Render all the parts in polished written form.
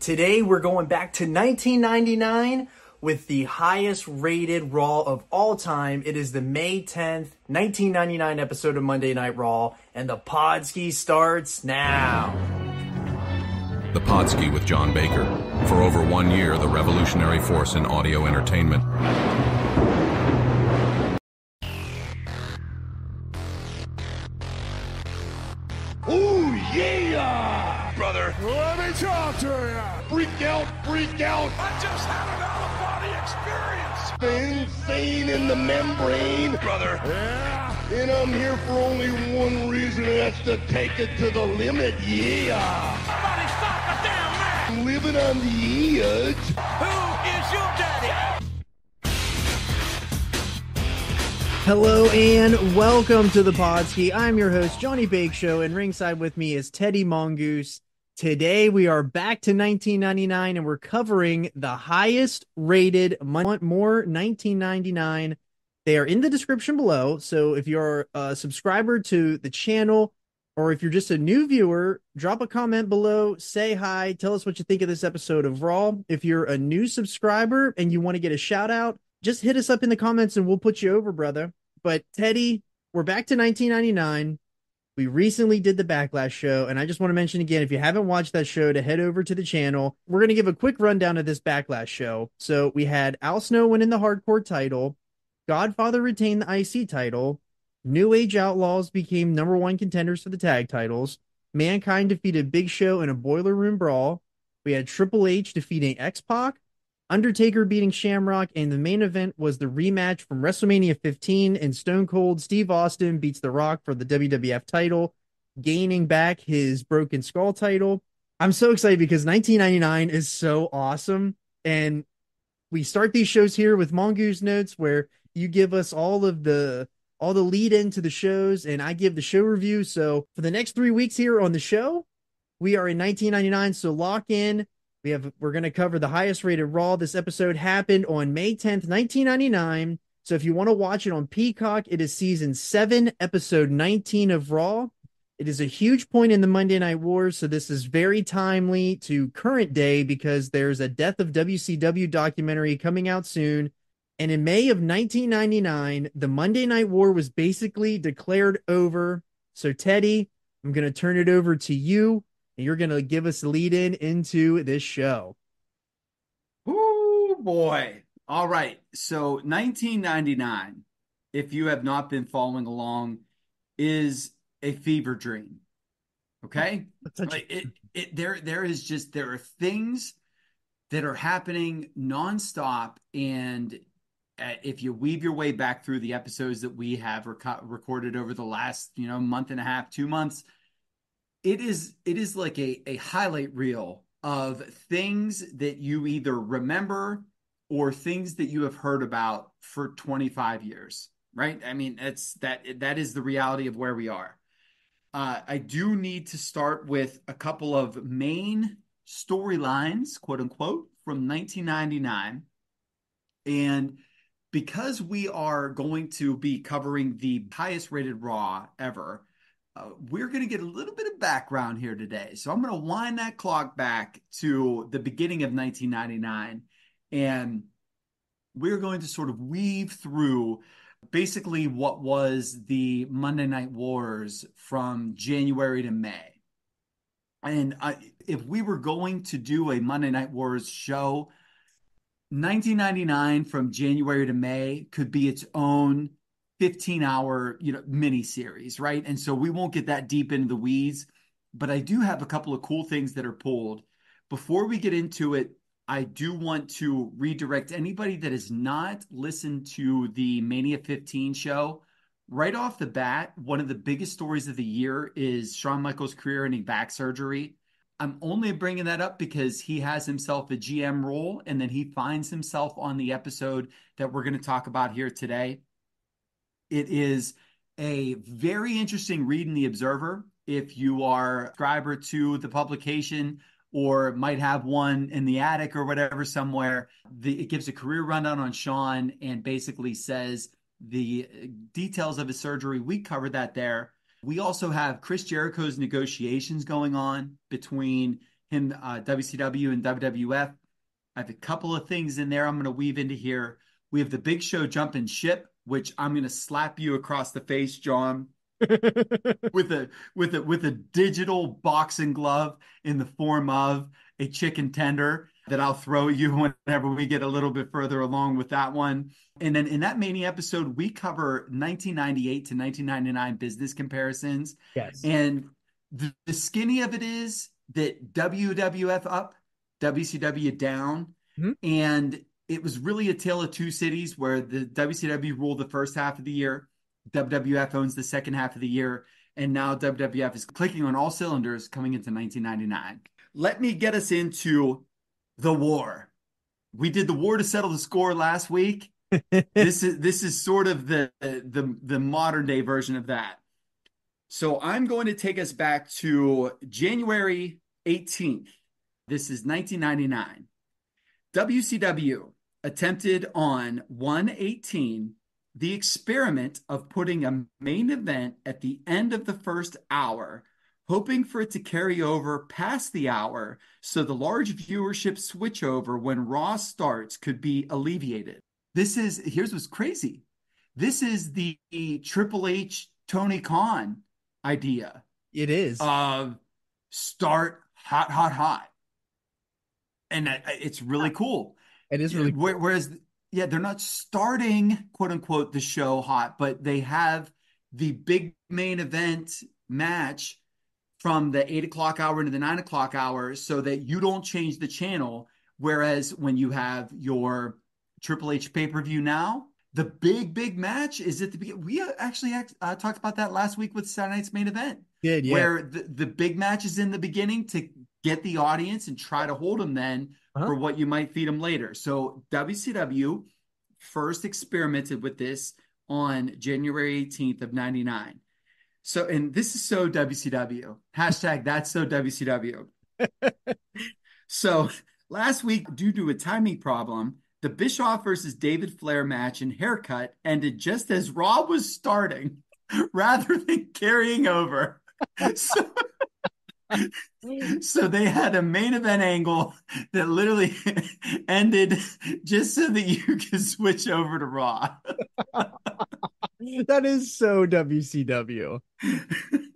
Today we're going back to 1999 with the highest rated Raw of all time. It is the May 10th, 1999 episode of Monday Night Raw, and the Podski starts now. The Podski with John Baker. For over 1 year, the revolutionary force in audio entertainment. Ooh, yeah! Brother, Let me talk to you! Freak out, freak out! I just had an out-of-body experience! The insane in the membrane! Brother, Yeah! And I'm here for only one reason, and that's to take it to the limit, yeah! somebody stop the damn man! I'm living on the edge. Who is your daddy? Hello and welcome to the Podski. I'm your host, Johnny Bake Show, and ringside with me is Teddy Mongoose. Today we are back to 1999 and we're covering the highest rated more 1999. They are in the description below. So if you're a subscriber to the channel or if you're just a new viewer, drop a comment below, say hi, tell us what you think of this episode of Raw. If you're a new subscriber and you want to get a shout out, just hit us up in the comments and we'll put you over, brother. But Teddy, we're back to 1999. We recently did the Backlash show, and I just want to mention again, if you haven't watched that show, to head over to the channel. We're going to give a quick rundown of this Backlash show. So we had Al Snow winning the Hardcore title, Godfather retained the IC title, New Age Outlaws became #1 contenders for the tag titles, Mankind defeated Big Show in a Boiler Room Brawl, we had Triple H defeating X-Pac, Undertaker beating Shamrock, and the main event was the rematch from WrestleMania 15, and StoneCold Steve Austin beats The Rock for the WWF title, gaining back his Broken Skull title. I'm so excited because 1999 is so awesome, and we start these shows here with Mongoose Notes, where you give us all the lead into the shows, and I give the show review. So for the next 3 weeks here on the show, we are in 1999, so lock in. We're going to cover the highest rated Raw. This episode happened on May 10th, 1999. So if you want to watch it on Peacock, it is season 7, episode 19 of Raw. It is a huge point in the Monday Night Wars. So this is very timely to current day because there's a Death of WCW documentary coming out soon. And in May of 1999, the Monday Night War was basically declared over. So Teddy, I'm going to turn it over to you. And you're going to give us a lead in into this show. Oh boy. All right. So 1999, if you have not been following along, is a fever dream. Okay? Like there are things that are happening nonstop. And if you weave your way back through the episodes that we have recorded over the last, month and a half, 2 months, it is like a highlight reel of things that you either remember or things that you have heard about for 25 years, right? I mean, that is the reality of where we are. I do need to start with a couple of main storylines, quote unquote, from 1999. And because we are going to be covering the highest rated Raw ever, we're going to get a little bit of background here today. So I'm going to wind that clock back to the beginning of 1999. And we're going to sort of weave through basically what was the Monday Night Wars from January to May. And if we were going to do a Monday Night Wars show, 1999 from January to May could be its own 15-hour, mini series, right? And so we won't get that deep into the weeds, but I do have a couple of cool things that are pulled. Before we get into it, I do want to redirect anybody that has not listened to the Mania 15 show. Right off the bat, one of the biggest stories of the year is Shawn Michaels' career-ending back surgery. I'm only bringing that up because he has himself a GM role, and then he finds himself on the episode that we're going to talk about here today. It is a very interesting read in the Observer. If you are a subscriber to the publication or might have one in the attic or whatever somewhere, it gives a career rundown on Shawn and basically says the details of his surgery. We covered that there. We also have Chris Jericho's negotiations going on between WCW and WWF. I have a couple of things in there I'm going to weave into here. We have the Big Show jumping ship, which I'm going to slap you across the face, John, with a digital boxing glove in the form of a chicken tender that I'll throw you whenever we get a little bit further along with that one. And then in that Mania episode, we cover 1998 to 1999 business comparisons. Yes. And the skinny of it is that WWF up, WCW down. Mm-hmm. And it was really a tale of two cities where the WCW ruled the first half of the year. WWF owns the second half of the year. And now WWF is clicking on all cylinders coming into 1999. Let me get us into the war. We did the war to settle the score last week. This is sort of the modern day version of that. So I'm going to take us back to January 18th. This is 1999. WCW attempted on 1/18 the experiment of putting a main event at the end of the first hour, hoping for it to carry over past the hour so the large viewership switchover when Raw starts could be alleviated. Here's what's crazy. This is the Triple H Tony Khan idea. It is. Of start hot, hot, hot. And it's really cool. It is really cool. Whereas, yeah, they're not starting, quote unquote, the show hot, but they have the big main event match from the 8 o'clock hour into the 9 o'clock hour so that you don't change the channel. Whereas when you have your Triple H pay-per-view now, the big match is at the beginning. We actually talked about that last week with Saturday Night's Main Event. Did, yeah. Where the big match is in the beginning to get the audience and try to hold them then for what you might feed them later. So WCW first experimented with this on January 18th of 99. So, and this is so WCW. Hashtag that's so WCW. So last week, due to a timing problem, the Bischoff versus David Flair match and haircut ended just as Raw was starting rather than carrying over. So they had a main event angle that literally ended just so that you could switch over to Raw. That is so WCW.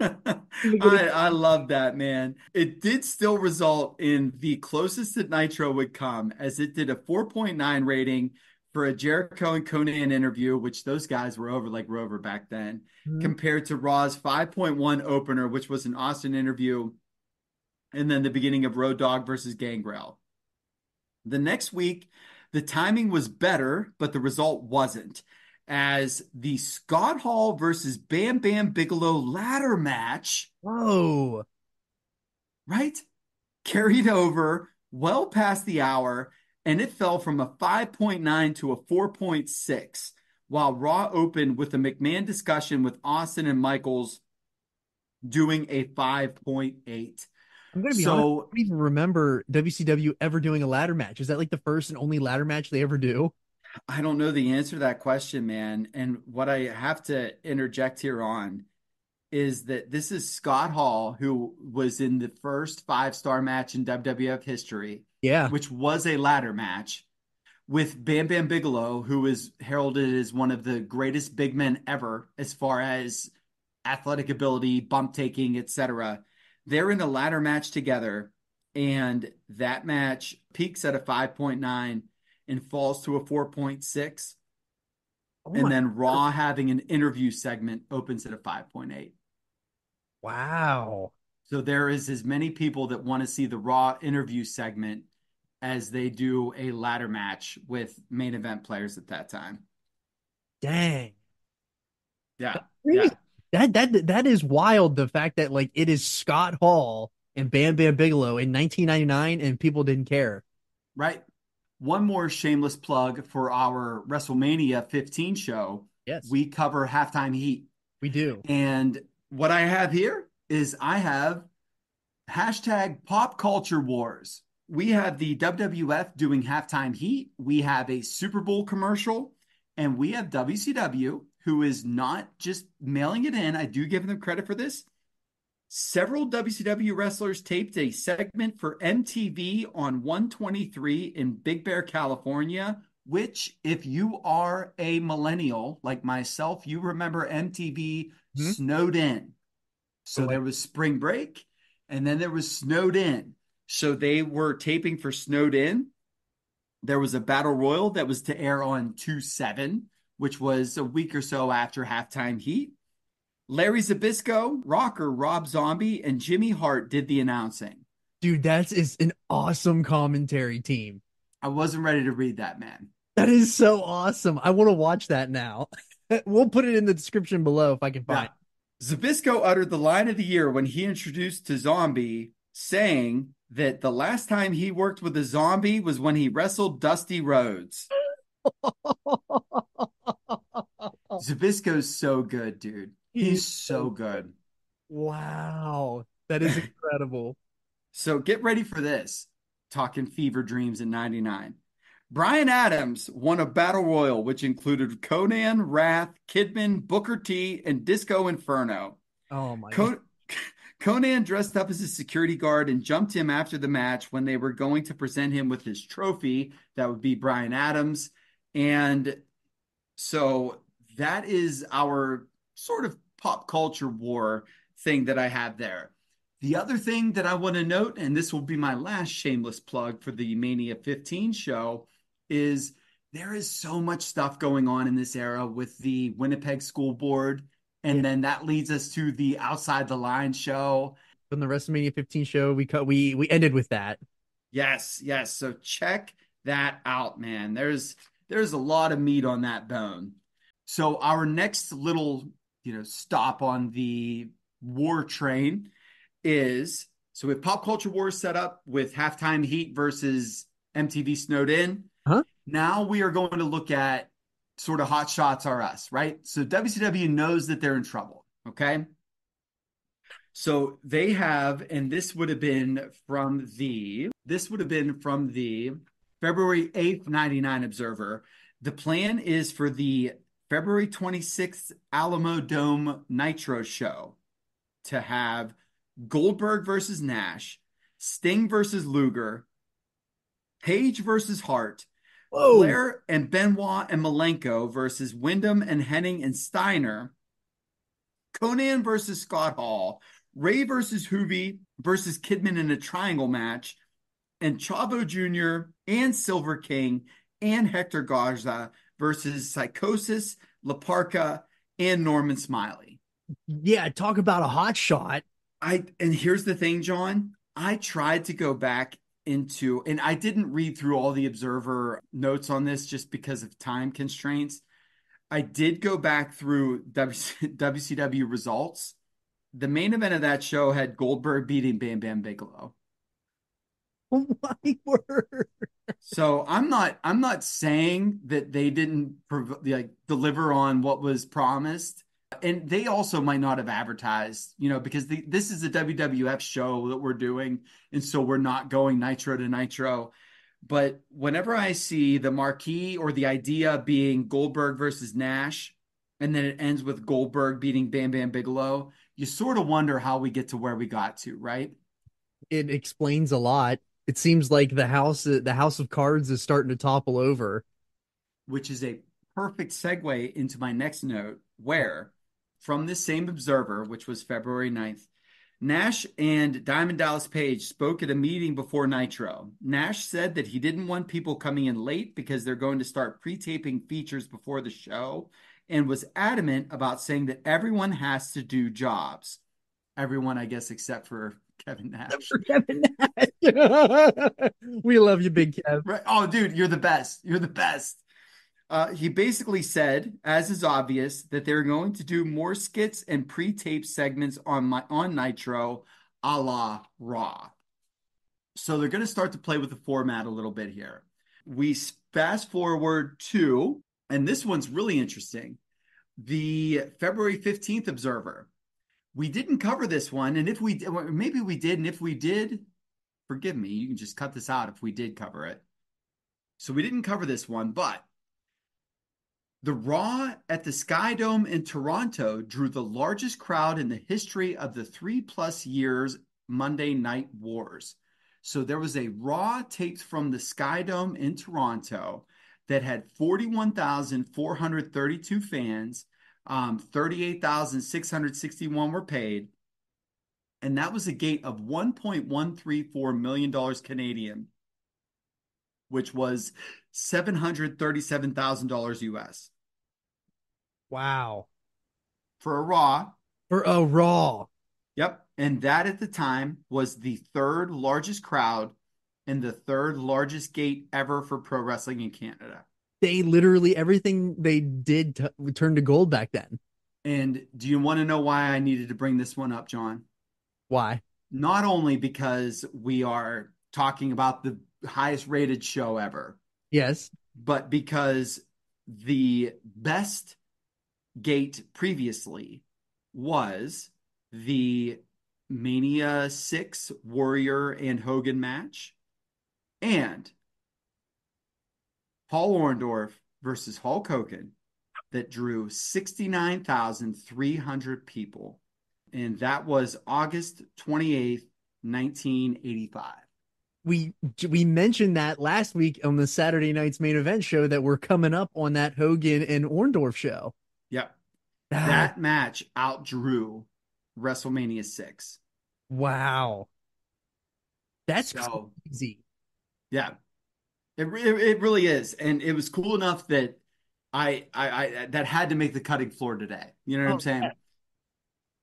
I love that, man. It did still result in the closest that Nitro would come, as it did a 4.9 rating for a Jericho and Conan interview, which those guys were over like Rover back then, compared to Raw's 5.1 opener, which was an Austin interview, and then the beginning of Road Dogg versus Gangrel. The next week, the timing was better, but the result wasn't, as the Scott Hall versus Bam Bam Bigelow ladder match, Whoa, right, carried over well past the hour, and it fell from a 5.9 to a 4.6, while Raw opened with a McMahon discussion with Austin and Michaels doing a 5.8. I'm going to be honest, I don't even remember WCW ever doing a ladder match. Is that like the first and only ladder match they ever do? I don't know the answer to that question, man. And what I have to interject here on is that this is Scott Hall, who was in the first 5-star match in WWF history, which was a ladder match, with Bam Bam Bigelow, who is heralded as one of the greatest big men ever as far as athletic ability, bump taking, etc. They're in a ladder match together, and that match peaks at a 5.9 and falls to a 4.6. And then Raw having an interview segment opens at a 5.8. Wow. So there is as many people that want to see the Raw interview segment as they do a ladder match with main event players at that time. Dang. Yeah. Yeah. That is wild. The fact that like it is Scott Hall and Bam Bam Bigelow in 1999 and people didn't care. Right. One more shameless plug for our WrestleMania 15 show. Yes. We cover Halftime Heat. We do. And what I have here is I have hashtag Pop Culture Wars. We have the WWF doing Halftime Heat. We have a Super Bowl commercial. And we have WCW, who is not just mailing it in. I do give them credit for this. Several WCW wrestlers taped a segment for MTV on 123 in Big Bear, California, which, if you are a millennial like myself, you remember MTV Hmm? Snowed In. Oh, So there was spring break and then there was Snowed In. So they were taping for Snowed In. There was a battle royal that was to air on 2/7, which was a week or so after Halftime Heat. Larry Zbyszko, Rocker, Rob Zombie, and Jimmy Hart did the announcing. dude, that is an awesome commentary team. I wasn't ready to read that, man. That is so awesome. I want to watch that now. We'll put it in the description below if I can find Yeah. Zbyszko uttered the line of the year when he introduced to Zombie, saying that the last time he worked with a zombie was when he wrestled Dusty Rhodes. Zbyszko's so good, dude. it. He's so good. Wow. That is incredible. So get ready for this. Talking fever dreams in 99. Brian Adams won a battle royal, which included Conan, Wrath, Kidman, Booker T, and Disco Inferno. Oh my God. Con- Conan dressed up as a security guard and jumped him after the match when they were going to present him with his trophy. That would be Brian Adams. And so that is our sort of pop culture war thing that I have there. The other thing that I want to note, and this will be my last shameless plug for the Mania 15 show, is there is so much stuff going on in this era with the Winnipeg School Board. And Yeah. then that leads us to the Outside the Line show. From the WrestleMania 15 show, we ended with that. Yes, yes. So check that out, man. There's a lot of meat on that bone. So our next little, stop on the war train is, so we have Pop Culture Wars set up with Halftime Heat versus MTV Snowed In. Huh? Now we are going to look at sort of Hot Shots Are Us, right? So WCW knows that they're in trouble, okay? So they have, and this would have been from the February 8th, 99 Observer. The plan is for the February 26th Alamo Dome Nitro show to have Goldberg versus Nash, Sting versus Luger, Page versus Hart, Whoa. Flair and Benoit and Malenko versus Wyndham and Henning and Steiner, Conan versus Scott Hall, Ray versus Hoovy versus Kidman in a triangle match, and Chavo Jr. and Silver King and Hector Garza versus Psychosis, La Parca, and Norman Smiley. Yeah, talk about a hot shot. And here's the thing, John. I tried to go back into, and I didn't read through all the Observer notes on this just because of time constraints. I did go back through WCW results. The main event of that show had Goldberg beating Bam Bam Bigelow. Oh my word. So I'm not saying that they didn't deliver on what was promised. And they also might not have advertised, because this is a WWF show that we're doing. And so we're not going nitro to nitro. But whenever I see the marquee or the idea being Goldberg versus Nash, and then it ends with Goldberg beating Bam Bam Bigelow, you sort of wonder how we get to where we got to, right? It explains a lot. It seems like the house of cards is starting to topple over. Which is a perfect segue into my next note, where from this same Observer, which was February 9th, Nash and Diamond Dallas Page spoke at a meeting before Nitro. Nash said that he didn't want people coming in late because they're going to start pre-taping features before the show, and was adamant about saying that everyone has to do jobs. Everyone, I guess, except for Kevin Nash. For Kevin Nash. We love you, Big Kev. Right? Oh, dude, you're the best. You're the best. He basically said, as is obvious, that they're going to do more skits and pre-tape segments on Nitro, a la Raw. So they're going to start to play with the format a little bit here. We fast forward to, and this one's really interesting, the February 15th Observer. We didn't cover this one, and if we maybe we did, and if we did, forgive me, you can just cut this out if we did cover it. So we didn't cover this one, but The Raw at the Sky Dome in Toronto drew the largest crowd in the history of the 3+ years Monday Night Wars. So there was a Raw taped from the Sky Dome in Toronto that had 41,432 fans. 38,661 were paid. And that was a gate of $1.134 million Canadian, which was $737,000 US Wow. for a Raw. For a Raw. Yep. And that at the time was the third largest crowd and the third largest gate ever for pro wrestling in Canada. They literally, everything they did turned to gold back then. And do you want to know why I needed to bring this one up, John? Why? Not only because we are talking about the highest rated show ever, Yes. but because the best gate previously was the Mania 6 Warrior and Hogan match and Paul Orndorff versus Hulk Hogan that drew 69,300 people. And that was August 28th, 1985. We mentioned that last week on the Saturday night's main event show that we're coming up on that Hogan and Orndorff show. Yep. That match outdrew WrestleMania 6. Wow. That's So, crazy. yeah, it really is. And it was cool enough that I that had to make the cutting floor today. You know what I'm saying? Yeah.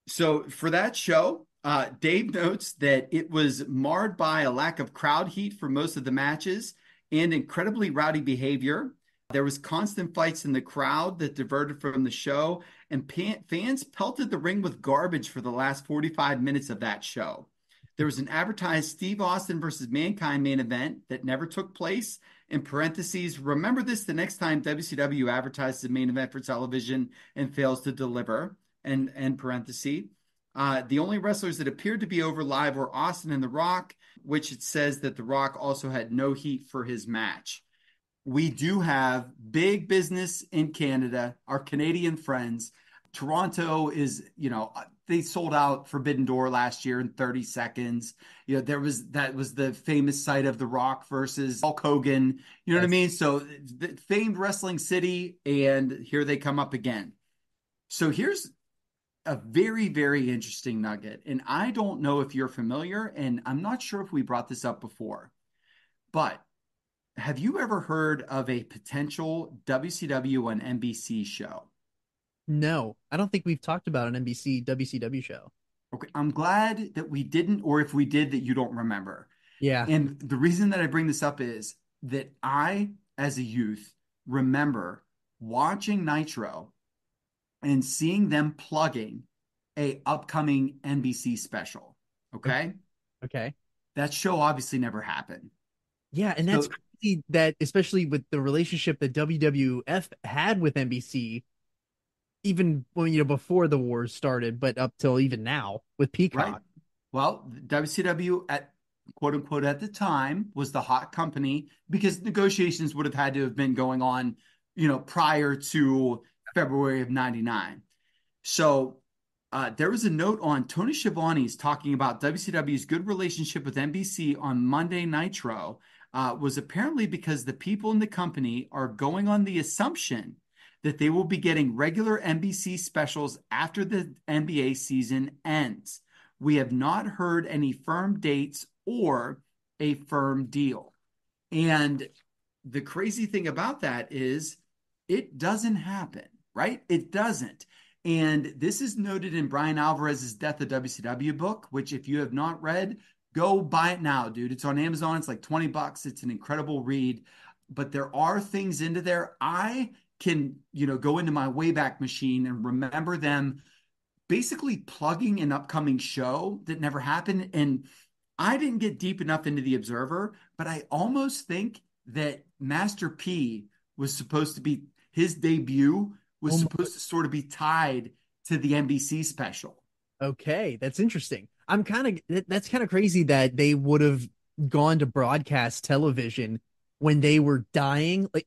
So for that show, Dave notes that it was marred by a lack of crowd heat for most of the matches and incredibly rowdy behavior. There was constant fights in the crowd that diverted from the show, and fans pelted the ring with garbage for the last 45 minutes of that show. There was an advertised Steve Austin versus Mankind main event that never took place. In parentheses, remember this the next time WCW advertises a main event for television and fails to deliver. And parenthesis. The only wrestlers that appeared to be over live were Austin and The Rock, which it says that The Rock also had no heat for his match. We do have big business in Canada, our Canadian friends. Toronto is, they sold out Forbidden Door last year in 30 seconds. That was the famous site of The Rock versus Hulk Hogan. You know what I mean? So the famed wrestling city, and here they come up again. So here's a very, very interesting nugget. And I don't know if you're familiar, and I'm not sure if we brought this up before, but have you ever heard of a potential WCW and NBC show? No, I don't think we've talked about an NBC WCW show. Okay, I'm glad that we didn't, or if we did, that you don't remember. Yeah. And the reason that I bring this up is that I, as a youth, remember watching Nitro and seeing them plugging a upcoming NBC special. Okay. Okay. That show obviously never happened. Yeah, and that's crazy that, especially with the relationship that WWF had with NBC, even when, before the wars started, but up till even now with Peacock. Right. Well, WCW at quote unquote at the time was the hot company because negotiations would have had to have been going on, prior to February of 99. So there was a note on Tony Schiavone's talking about WCW's good relationship with NBC on Monday Nitro was apparently because the people in the company are going on the assumption that they will be getting regular NBC specials after the NBA season ends. We have not heard any firm dates or a firm deal. And the crazy thing about that is it doesn't happen, right? It doesn't. And this is noted in Brian Alvarez's Death of WCW book, which if you have not read, go buy it now, dude. It's on Amazon. It's like $20. It's an incredible read. But there are things into there. I can, go into my Wayback Machine and remember them basically plugging an upcoming show that never happened. And I didn't get deep enough into the Observer, but I almost think that Master P was supposed to be, his debut was supposed to sort of be tied to the NBC special. Okay, that's interesting. That's kind of crazy that they would have gone to broadcast television when they were dying. Like,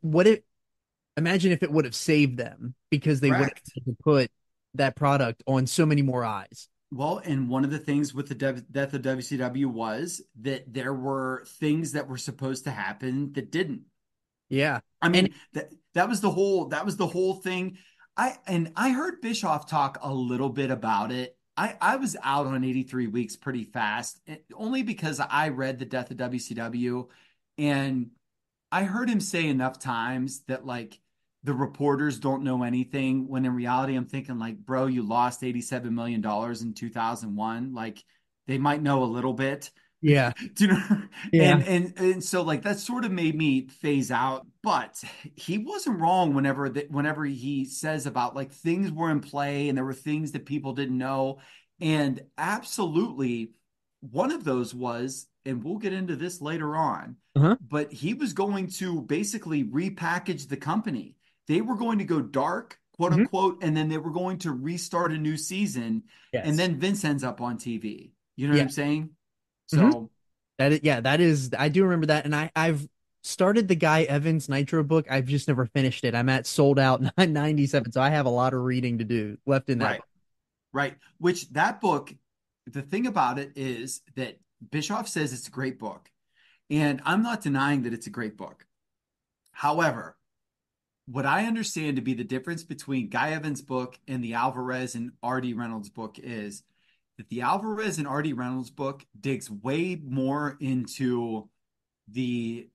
Imagine if it would have saved them because they would Correct. have had to put that product on so many more eyes. Well, and one of the things with the death of WCW was that there were things that were supposed to happen that didn't. Yeah. I And mean, that was the whole thing. I heard Bischoff talk a little bit about it. I was out on 83 weeks pretty fast, only because I read the death of WCW, and I heard him say enough times that like the reporters don't know anything, when in reality I'm thinking like, bro, you lost $87 million in 2001. Like they might know a little bit. yeah, Do you know? yeah. And so like that sort of made me phase out, but he wasn't wrong whenever he says about like things were in play and there were things that people didn't know. And absolutely one of those was, and we'll get into this later on, Uh-huh. but he was going to basically repackage the company. They were going to go dark, quote Mhm. unquote, and then they were going to restart a new season. And Yes. then Vince ends up on TV. You know what Yeah. I'm saying? Mhm. So That is, I do remember that. And I've started the Guy Evans Nitro book. I've just never finished it. I'm at sold out 97. So I have a lot of reading to do left in that right, book. right. Which that book, the thing about it is that Bischoff says it's a great book. And I'm not denying that it's a great book. However, what I understand to be the difference between Guy Evans' book and the Alvarez and R.D. Reynolds book is that the Alvarez and R.D. Reynolds book digs way more into the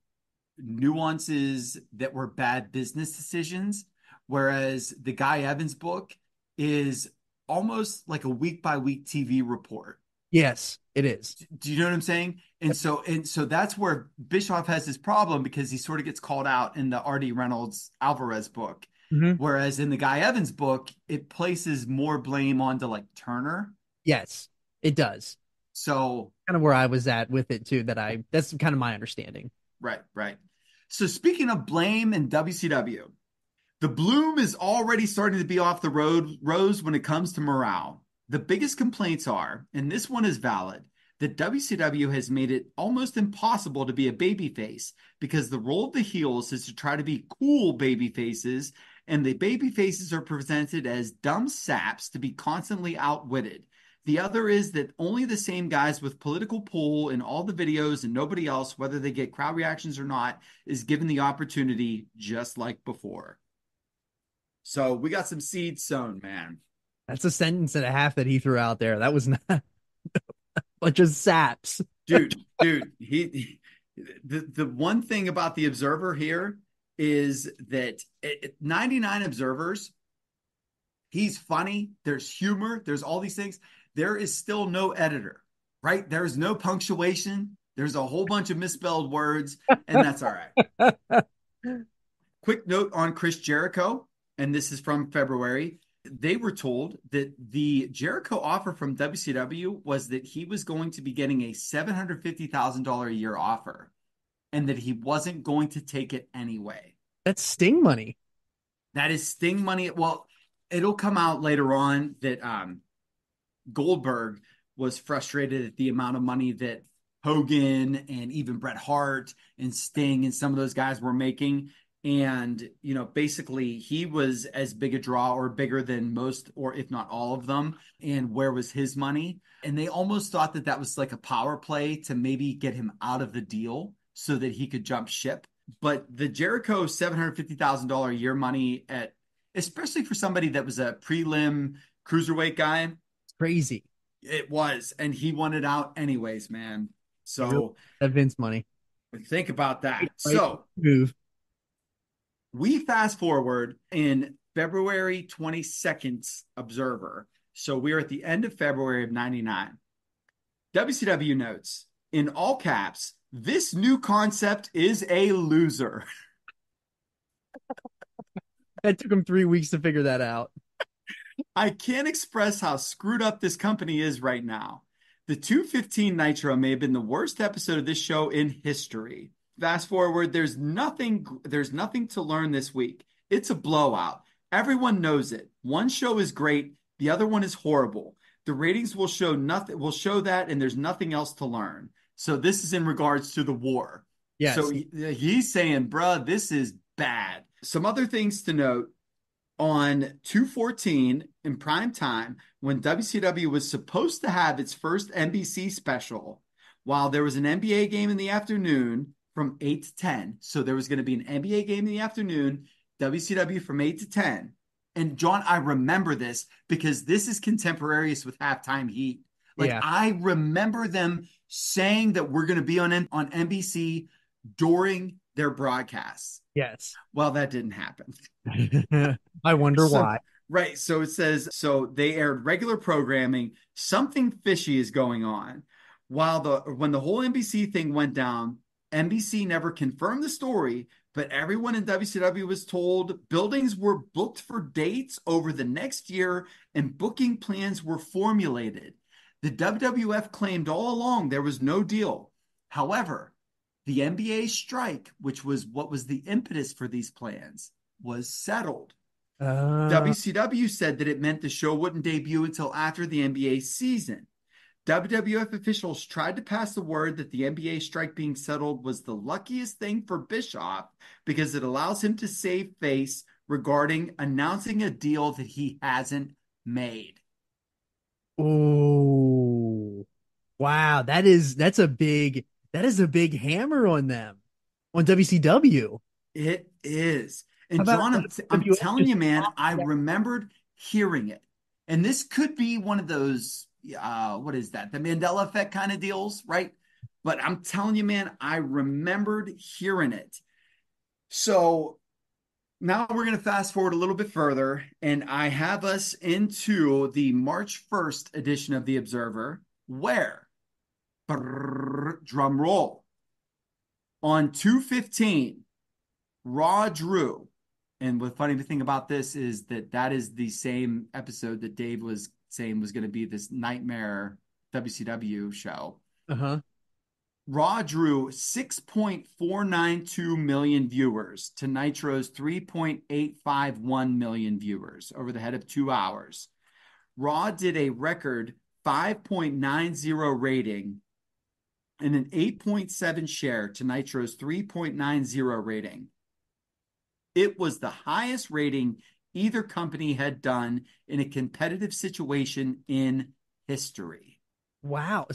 nuances that were bad business decisions, whereas the Guy Evans book is almost like a week by week TV report. Yes, it is. Do you know what I'm saying? And so that's where Bischoff has his problem, because he sort of gets called out in the R.D. Reynolds Alvarez book. Mhm. Whereas in the Guy Evans book, it places more blame onto like Turner. Yes, it does. So Kind of where I was at with it too. That's kind of my understanding. right, right. So speaking of blame in WCW, the bloom is already starting to be off the rose when it comes to morale. The biggest complaints are, and this one is valid, that WCW has made it almost impossible to be a babyface, because the role of the heels is to try to be cool baby faces, and the baby faces are presented as dumb saps to be constantly outwitted. The other is that only the same guys with political pull in all the videos and nobody else, whether they get crowd reactions or not, is given the opportunity just like before. So we got some seeds sown, man. That's a sentence and a half that he threw out there. That was not a bunch of saps. Dude, the one thing about the Observer here is that 99 observers, he's funny, there's humor, there's all these things. There is still no editor, right? There's no punctuation. There's a whole bunch of misspelled words, and that's all right. Quick note on Chris Jericho, and this is from February. They were told that the Jericho offer from WCW was that he was going to be getting a $750,000 a year offer, and that he wasn't going to take it anyway. That's Sting money. That is Sting money. Well, it'll come out later on that Goldberg was frustrated at the amount of money that Hogan and even Bret Hart and Sting and some of those guys were making. And, you know, basically he was as big a draw or bigger than most, or if not all of them. And where was his money? And they almost thought that that was like a power play to maybe get him out of the deal so that he could jump ship. But the Jericho $750,000 a year money, at especially for somebody that was a prelim cruiserweight guy, It's crazy. it was. And he wanted out anyways, man. Really, So that Vince money. think about that. Right So move. we fast forward in February 22nd's Observer. So we're at the end of February of 99. WCW notes, in all caps, this new concept is a loser. That took him 3 weeks to figure that out. I can't express how screwed up this company is right now. The 215 Nitro may have been the worst episode of this show in history. Fast forward, there's nothing to learn this week. It's a blowout. Everyone knows it. One show is great, the other one is horrible. The ratings will show that, and there's nothing else to learn. So this is in regards to the war. Yes. So he's saying, bruh, this is bad. some other things to note on 214 in prime time, when WCW was supposed to have its first NBC special, while there was an NBA game in the afternoon from 8 to 10. So there was going to be an NBA game in the afternoon, WCW from 8 to 10. And John, I remember this because this is contemporaneous with Halftime Heat. Like, Yeah. I remember them saying that we're going to be on NBC during their broadcasts. Yes. Well, that didn't happen. I wonder So, why. right. So it says, so they aired regular programming. Something fishy is going on. When the whole NBC thing went down, NBC never confirmed the story, but everyone in WCW was told buildings were booked for dates over the next year and booking plans were formulated. The WWF claimed all along there was no deal. However, the NBA strike, which was what was the impetus for these plans, was settled. WCW said that it meant the show wouldn't debut until after the NBA season. WWF officials tried to pass the word that the NBA strike being settled was the luckiest thing for Bischoff because it allows him to save face regarding announcing a deal that he hasn't made. Oh, wow. That's a big hammer on them, on WCW. It is. How And about John, I'm WWF telling just you, man, I yeah. remembered hearing it. And this could be one of those, what is that? The Mandela effect kind of deals, right? But I'm telling you, man, I remembered hearing it. So now we're going to fast forward a little bit further, and I have us into the March 1st edition of The Observer, where, drum roll, on 215, Raw drew. And the funny thing about this is that is the same episode that Dave was saying was going to be this nightmare WCW show. Uh-huh. Raw drew 6.492 million viewers to Nitro's 3.851 million viewers over the head of 2 hours. Raw did a record 5.90 rating and an 8.7 share to Nitro's 3.90 rating. It was the highest rating either company had done in a competitive situation in history. Wow.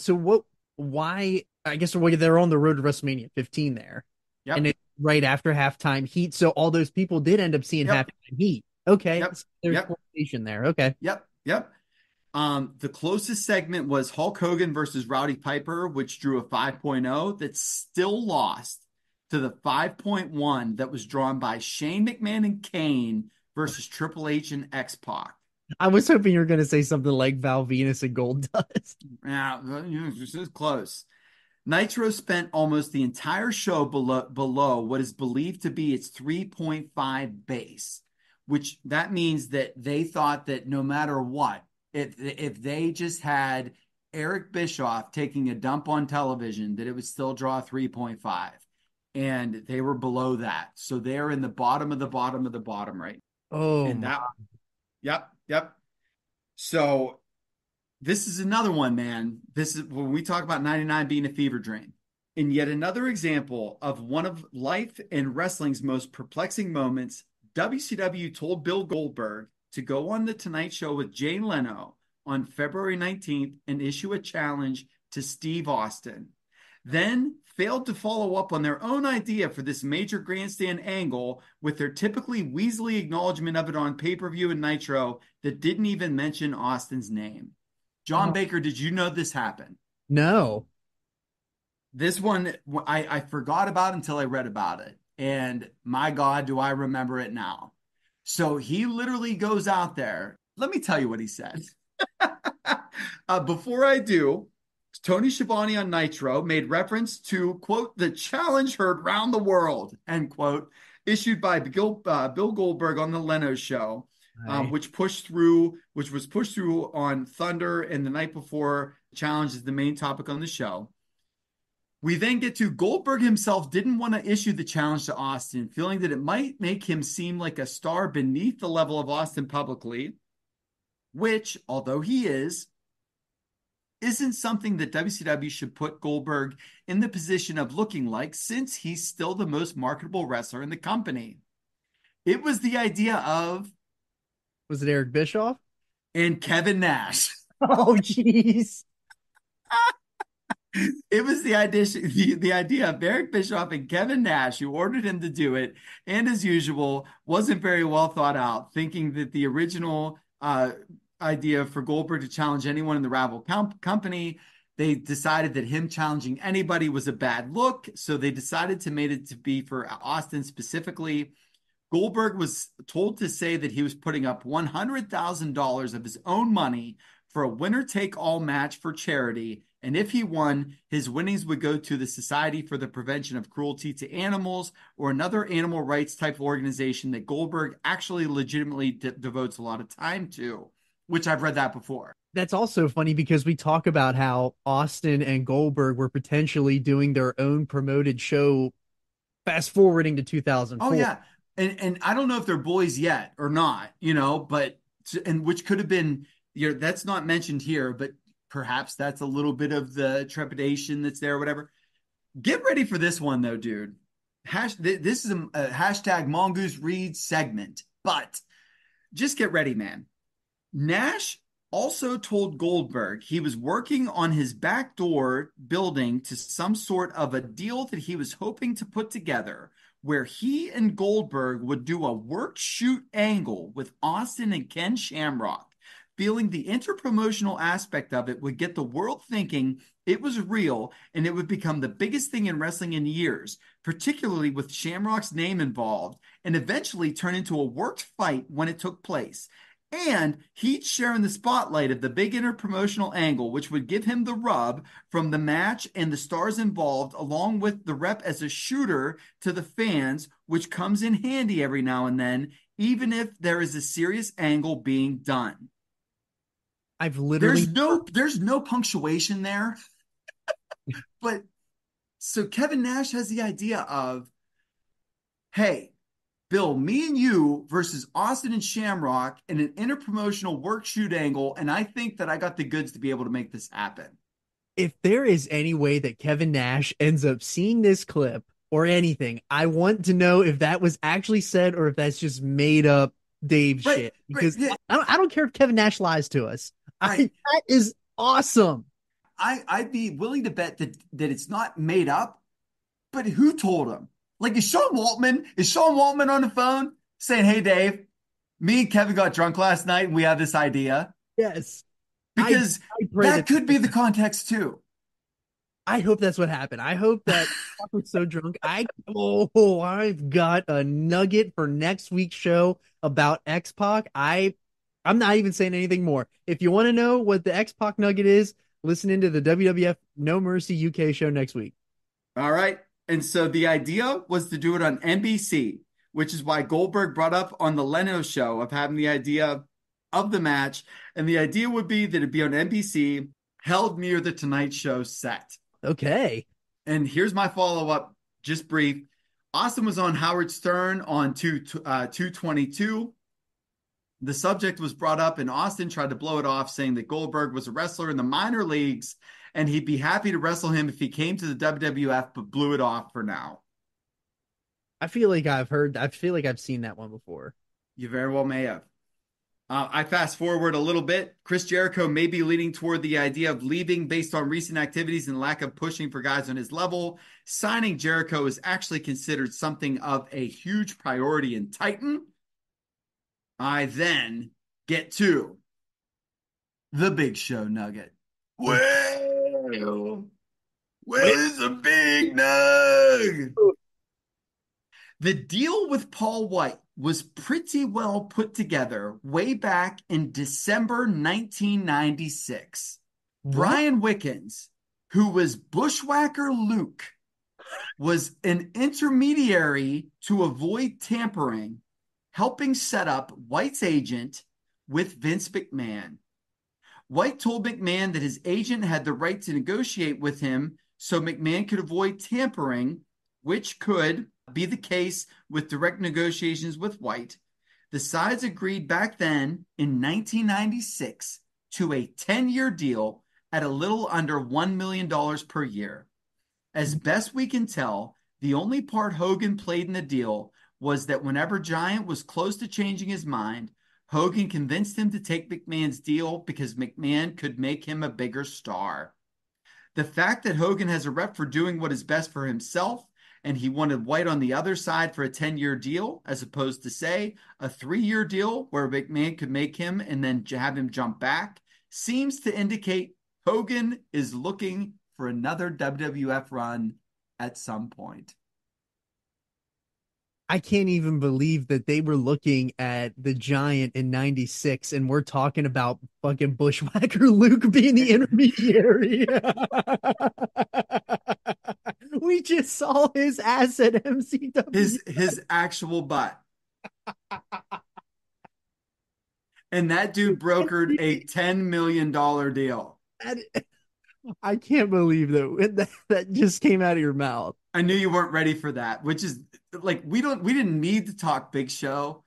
Why, I guess they're on the road to WrestleMania 15 there. Yep. And it's right after halftime heat. So all those people did end up seeing halftime heat. Okay. Yep. So there's correlation there. Okay. Yep. The closest segment was Hulk Hogan versus Rowdy Piper, which drew a 5.0 that still lost to the 5.1 that was drawn by Shane McMahon and Kane versus Triple H and X-Pac. I was hoping you were going to say something like Val Venus and Gold Dust. Yeah, this is close. Nitro spent almost the entire show below what is believed to be its 3.5 base, which that means that they thought that no matter what, if they just had Eric Bischoff taking a dump on television, that it would still draw 3.5. And they were below that. So they're in the bottom of the bottom of the bottom right. Oh, and that, yep. So this is another one, man. This is when we talk about 99 being a fever dream. And yet another example of one of life and wrestling's most perplexing moments, WCW told Bill Goldberg to go on The Tonight Show with Jay Leno on February 19th and issue a challenge to Steve Austin. Then failed to follow up on their own idea for this major grandstand angle with their typically Weasley acknowledgement of it on pay-per-view and Nitro that didn't even mention Austin's name. John Baker, did you know this happened? No. This one, I forgot about until I read about it. And my God, do I remember it now. So he literally goes out there. Let me tell you what he said. Before I do, Tony Schiavone on Nitro made reference to, quote, the challenge heard round the world, end quote, issued by Bill Goldberg on the Leno show, which was pushed through on Thunder and the night before. Challenge is the main topic on the show. We then get to Goldberg himself didn't want to issue the challenge to Austin, feeling that it might make him seem like a star beneath the level of Austin publicly, which, although he isn't something that WCW should put Goldberg in the position of looking like, since he's still the most marketable wrestler in the company. It was the idea of Was it Eric Bischoff? and Kevin Nash. Oh, jeez. It was the idea of Eric Bischoff and Kevin Nash, who ordered him to do it, and as usual, wasn't very well thought out, thinking that the original idea for Goldberg to challenge anyone in the rival company, they decided that him challenging anybody was a bad look, so they decided to make it to be for Austin specifically. Goldberg was told to say that he was putting up $100,000 of his own money for a winner-take-all match for charity, and if he won, his winnings would go to the Society for the Prevention of Cruelty to Animals or another animal rights type of organization that Goldberg actually legitimately devotes a lot of time to, which I've read that before. That's also funny because we talk about how Austin and Goldberg were potentially doing their own promoted show, fast forwarding to 2004. Oh, yeah. And I don't know if they're boys yet or not, but which could have been, that's not mentioned here, but perhaps that's a little bit of the trepidation that's there or whatever. Get ready for this one though, dude. This is a hashtag Mongoose Read segment, but just get ready, man. Nash also told Goldberg he was working on his backdoor building to some sort of a deal that he was hoping to put together where he and Goldberg would do a work shoot angle with Austin and Ken Shamrock, feeling the interpromotional aspect of it would get the world thinking it was real and it would become the biggest thing in wrestling in years, particularly with Shamrock's name involved, and eventually turn into a worked fight when it took place. And he'd share in the spotlight of the big interpromotional angle, which would give him the rub from the match and the stars involved, along with the rep as a shooter to the fans, which comes in handy every now and then, even if there is a serious angle being done. I've literally there's no punctuation there. But so Kevin Nash has the idea of, hey, Bill, me and you versus Austin and Shamrock in an interpromotional work shoot angle, and I think that I got the goods to be able to make this happen. If there is any way that Kevin Nash ends up seeing this clip or anything, I want to know if that was actually said or if that's just made up Dave shit. Because yeah. I don't care if Kevin Nash lies to us. Right. That is awesome. I'd be willing to bet that it's not made up, but who told him? Like, is Sean Waltman on the phone saying, hey, Dave, me and Kevin got drunk last night and we have this idea? Yes. Because that could be the context too. I hope that's what happened. I hope that I was so drunk. I've got a nugget for next week's show about X-Pac. I'm not even saying anything more. If you want to know what the X-Pac nugget is, listen into the WWF No Mercy UK show next week. All right. And so the idea was to do it on NBC, which is why Goldberg brought up on the Leno show of having the idea of the match. And the idea would be that it'd be on NBC, held near the Tonight Show set. Okay. And here's my follow-up, just brief. Austin was on Howard Stern on 222. The subject was brought up and Austin tried to blow it off, saying that Goldberg was a wrestler in the minor leagues and he'd be happy to wrestle him if he came to the WWF, but blew it off for now. I feel like I've seen that one before. You very well may have. I fast forward a little bit. Chris Jericho may be leaning toward the idea of leaving based on recent activities and lack of pushing for guys on his level. Signing Jericho is actually considered something of a huge priority in Titan. I then get to the Big Show nugget. Well, it's a big nug. The deal with Paul White was pretty well put together way back in December 1996. What? Brian Wickens, who was Bushwhacker Luke, was an intermediary to avoid tampering, helping set up White's agent with Vince McMahon. White told McMahon that his agent had the right to negotiate with him so McMahon could avoid tampering, which could be the case with direct negotiations with White. The sides agreed back then in 1996 to a 10-year deal at a little under $1 million per year. As best we can tell, the only part Hogan played in the deal was that whenever Giant was close to changing his mind, Hogan convinced him to take McMahon's deal because McMahon could make him a bigger star. The fact that Hogan has a rep for doing what is best for himself, and he wanted White on the other side for a 10-year deal, as opposed to, say, a 3-year deal where McMahon could make him and then have him jump back, seems to indicate Hogan is looking for another WWF run at some point. I can't even believe that they were looking at the Giant in 96 and we're talking about fucking Bushwhacker Luke being the intermediary. We just saw his ass at MCW. His actual butt. And that dude brokered a $10 million deal. I can't believe that just came out of your mouth. I knew you weren't ready for that, which is like we didn't need to talk Big Show,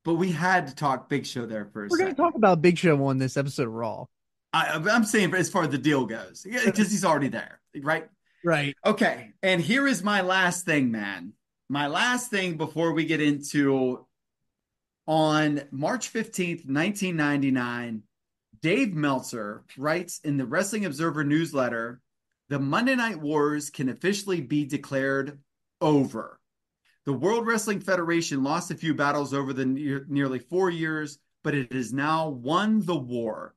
but we had to talk Big Show there for a We're going second. to talk about Big Show on this episode of Raw. I'm saying as far as the deal goes, because he's already there, right? Right. Okay, and here is my last thing, man. My last thing before we get into on March 15th, 1999, Dave Meltzer writes in the Wrestling Observer newsletter, the Monday Night Wars can officially be declared over. The World Wrestling Federation lost a few battles over the nearly 4 years, but it has now won the war.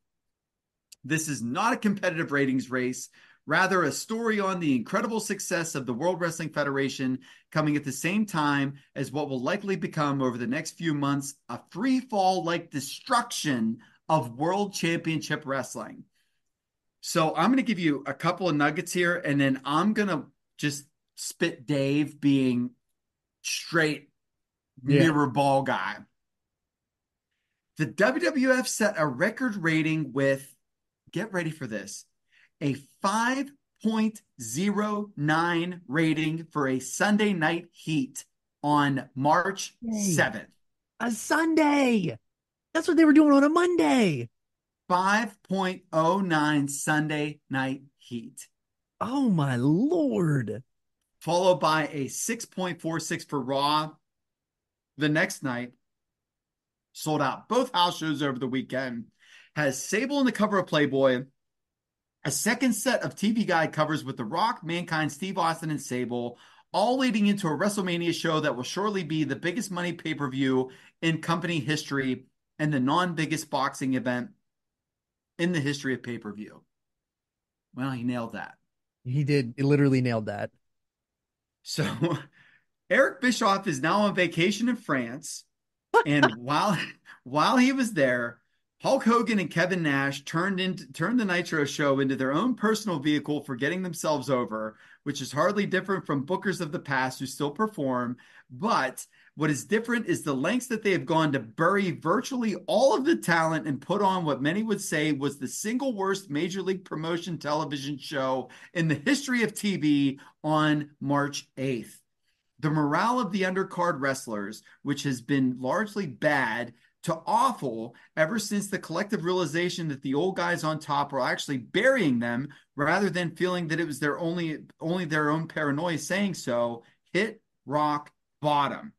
This is not a competitive ratings race, rather a story on the incredible success of the World Wrestling Federation coming at the same time as what will likely become over the next few months a free fall like destruction of World Championship Wrestling. So I'm going to give you a couple of nuggets here, and then I'm going to just spit Dave being straight mirror ball guy. The WWF set a record rating with, get ready for this, a 5.09 rating for a Sunday Night Heat on March 7th. A Sunday. That's what they were doing on a Monday. 5.09 Sunday Night Heat. Oh, my Lord. Followed by a 6.46 for Raw the next night. Sold out both house shows over the weekend. Has Sable on the cover of Playboy. A second set of TV Guide covers with The Rock, Mankind, Steve Austin, and Sable, all leading into a WrestleMania show that will surely be the biggest money pay-per-view in company history and the non-biggest boxing event in the history of pay-per-view. Well, he nailed that. He did. He literally nailed that. So Eric Bischoff is now on vacation in France. And while he was there, Hulk Hogan and Kevin Nash turned the Nitro show into their own personal vehicle for getting themselves over, which is hardly different from bookers of the past who still perform. But what is different is the lengths that they have gone to bury virtually all of the talent and put on what many would say was the single worst major league promotion television show in the history of TV on March 8th. The morale of the undercard wrestlers, which has been largely bad to awful ever since the collective realization that the old guys on top were actually burying them rather than feeling that it was their only their own paranoia saying so, hit rock bottom.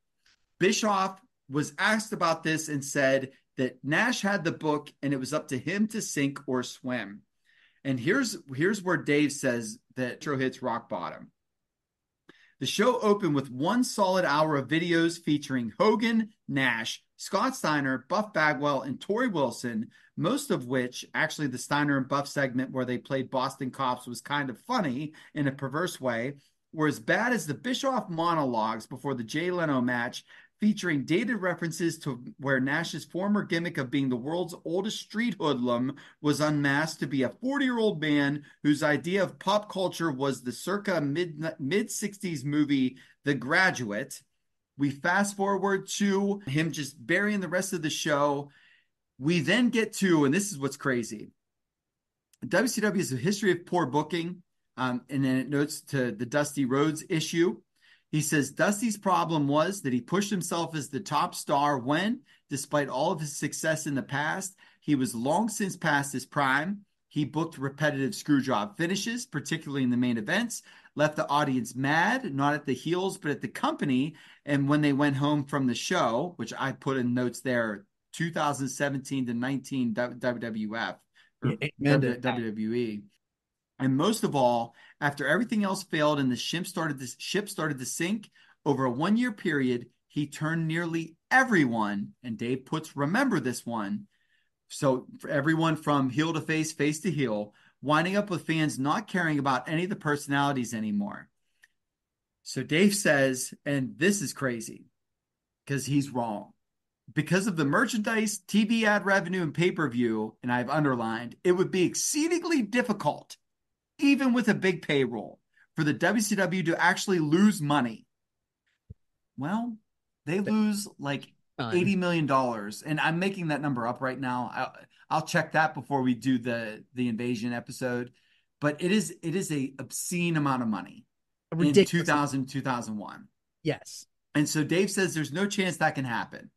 Bischoff was asked about this and said that Nash had the book and it was up to him to sink or swim. And here's where Dave says that Nitro hits rock bottom. The show opened with one solid hour of videos featuring Hogan, Nash, Scott Steiner, Buff Bagwell, and Torrie Wilson, most of which, actually the Steiner and Buff segment where they played Boston cops was kind of funny in a perverse way, were as bad as the Bischoff monologues before the Jay Leno match, featuring dated references to where Nash's former gimmick of being the world's oldest street hoodlum was unmasked to be a 40-year-old man whose idea of pop culture was the circa mid-60s movie The Graduate. We fast forward to him just burying the rest of the show. We then get to, and this is what's crazy, WCW has a history of poor booking, and then it notes to the Dusty Rhodes issue. He says Dusty's problem was that he pushed himself as the top star when, despite all of his success in the past, he was long since past his prime. He booked repetitive screwjob finishes, particularly in the main events, left the audience mad, not at the heels, but at the company. And when they went home from the show, which I put in notes there, 2017 to 19 WWF or WWE. And most of all, after everything else failed and the ship started to sink over a 1 year period, he turned nearly everyone, and Dave puts remember this one. So for everyone from heel to face to heel, winding up with fans not caring about any of the personalities anymore. So Dave says, and this is crazy because he's wrong. Because of the merchandise, TV ad revenue, and pay-per-view, and I've underlined, it would be exceedingly difficult, even with a big payroll, for the WCW to actually lose money. Well, they lose like $80 million. And I'm making that number up right now. I'll check that before we do the Invasion episode. But it is a obscene amount of money in 2000, 2001. Yes. And so Dave says there's no chance that can happen.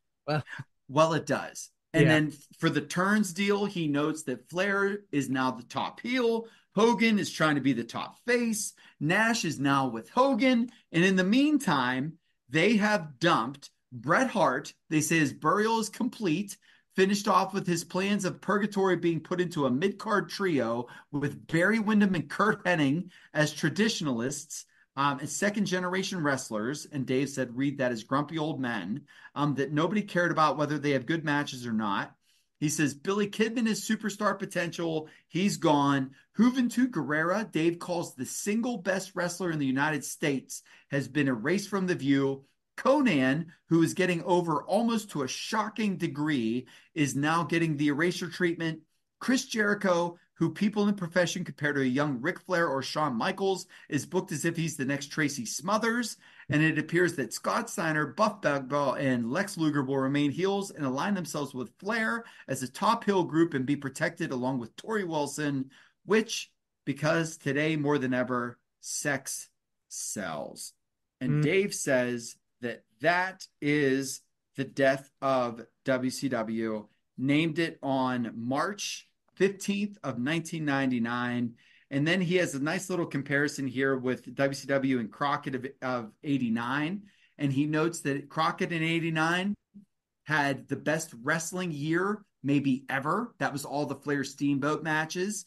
Well, it does. And then for the turns deal, he notes that Flair is now the top heel. Hogan is trying to be the top face. Nash is now with Hogan. And in the meantime, they have dumped Bret Hart. They say his burial is complete. Finished off with his plans of Purgatory being put into a mid-card trio with Barry Windham and Kurt Hennig as traditionalists. And second-generation wrestlers, and Dave said, read that as grumpy old men, that nobody cared about whether they have good matches or not. He says, Billy Kidman is superstar potential. He's gone. Juventud Guerrera, Dave calls the single best wrestler in the United States, has been erased from the view. Conan, who is getting over almost to a shocking degree, is now getting the erasure treatment. Chris Jericho, who people in the profession compare to a young Ric Flair or Shawn Michaels, is booked as if he's the next Tracy Smothers. And it appears that Scott Steiner, Buff Bagwell, and Lex Luger will remain heels and align themselves with Flair as a top heel group and be protected along with Tori Wilson, which, because today more than ever, sex sells. And Dave says that is the death of WCW, named it on March 15th of 1999. And then he has a nice little comparison here with WCW and Crockett of 89. And he notes that Crockett in 89 had the best wrestling year maybe ever. That was all the Flair Steamboat matches.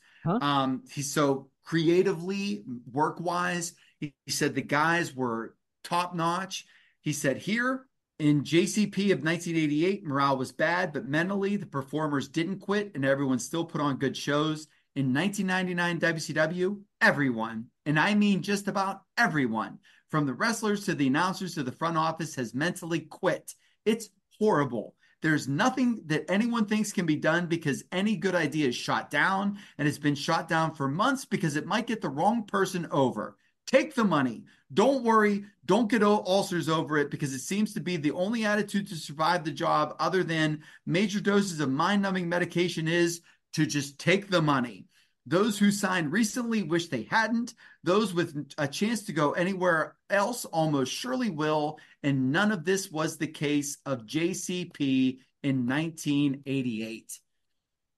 He's so creatively, work-wise, he said the guys were top-notch. He said here in JCP of 1988, morale was bad, but mentally the performers didn't quit and everyone still put on good shows. In 1999 WCW, everyone, and I mean just about everyone, from the wrestlers to the announcers to the front office, has mentally quit. It's horrible. There's nothing that anyone thinks can be done because any good idea is shot down, and it's been shot down for months because it might get the wrong person over. Take the money. Don't worry. Don't get ulcers over it because it seems to be the only attitude to survive the job other than major doses of mind-numbing medication is to just take the money. Those who signed recently wish they hadn't. Those with a chance to go anywhere else almost surely will. And none of this was the case of JCP in 1988.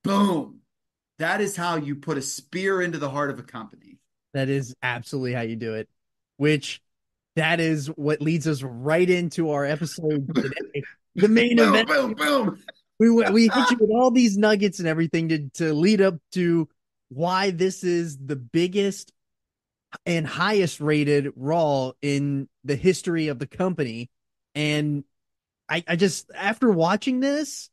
Boom. That is how you put a spear into the heart of a company. That is absolutely how you do it, which that is what leads us right into our episode today. The main event. Boom, boom. We hit you with all these nuggets and everything to lead up to why this is the biggest and highest rated Raw in the history of the company. And I just, after watching this,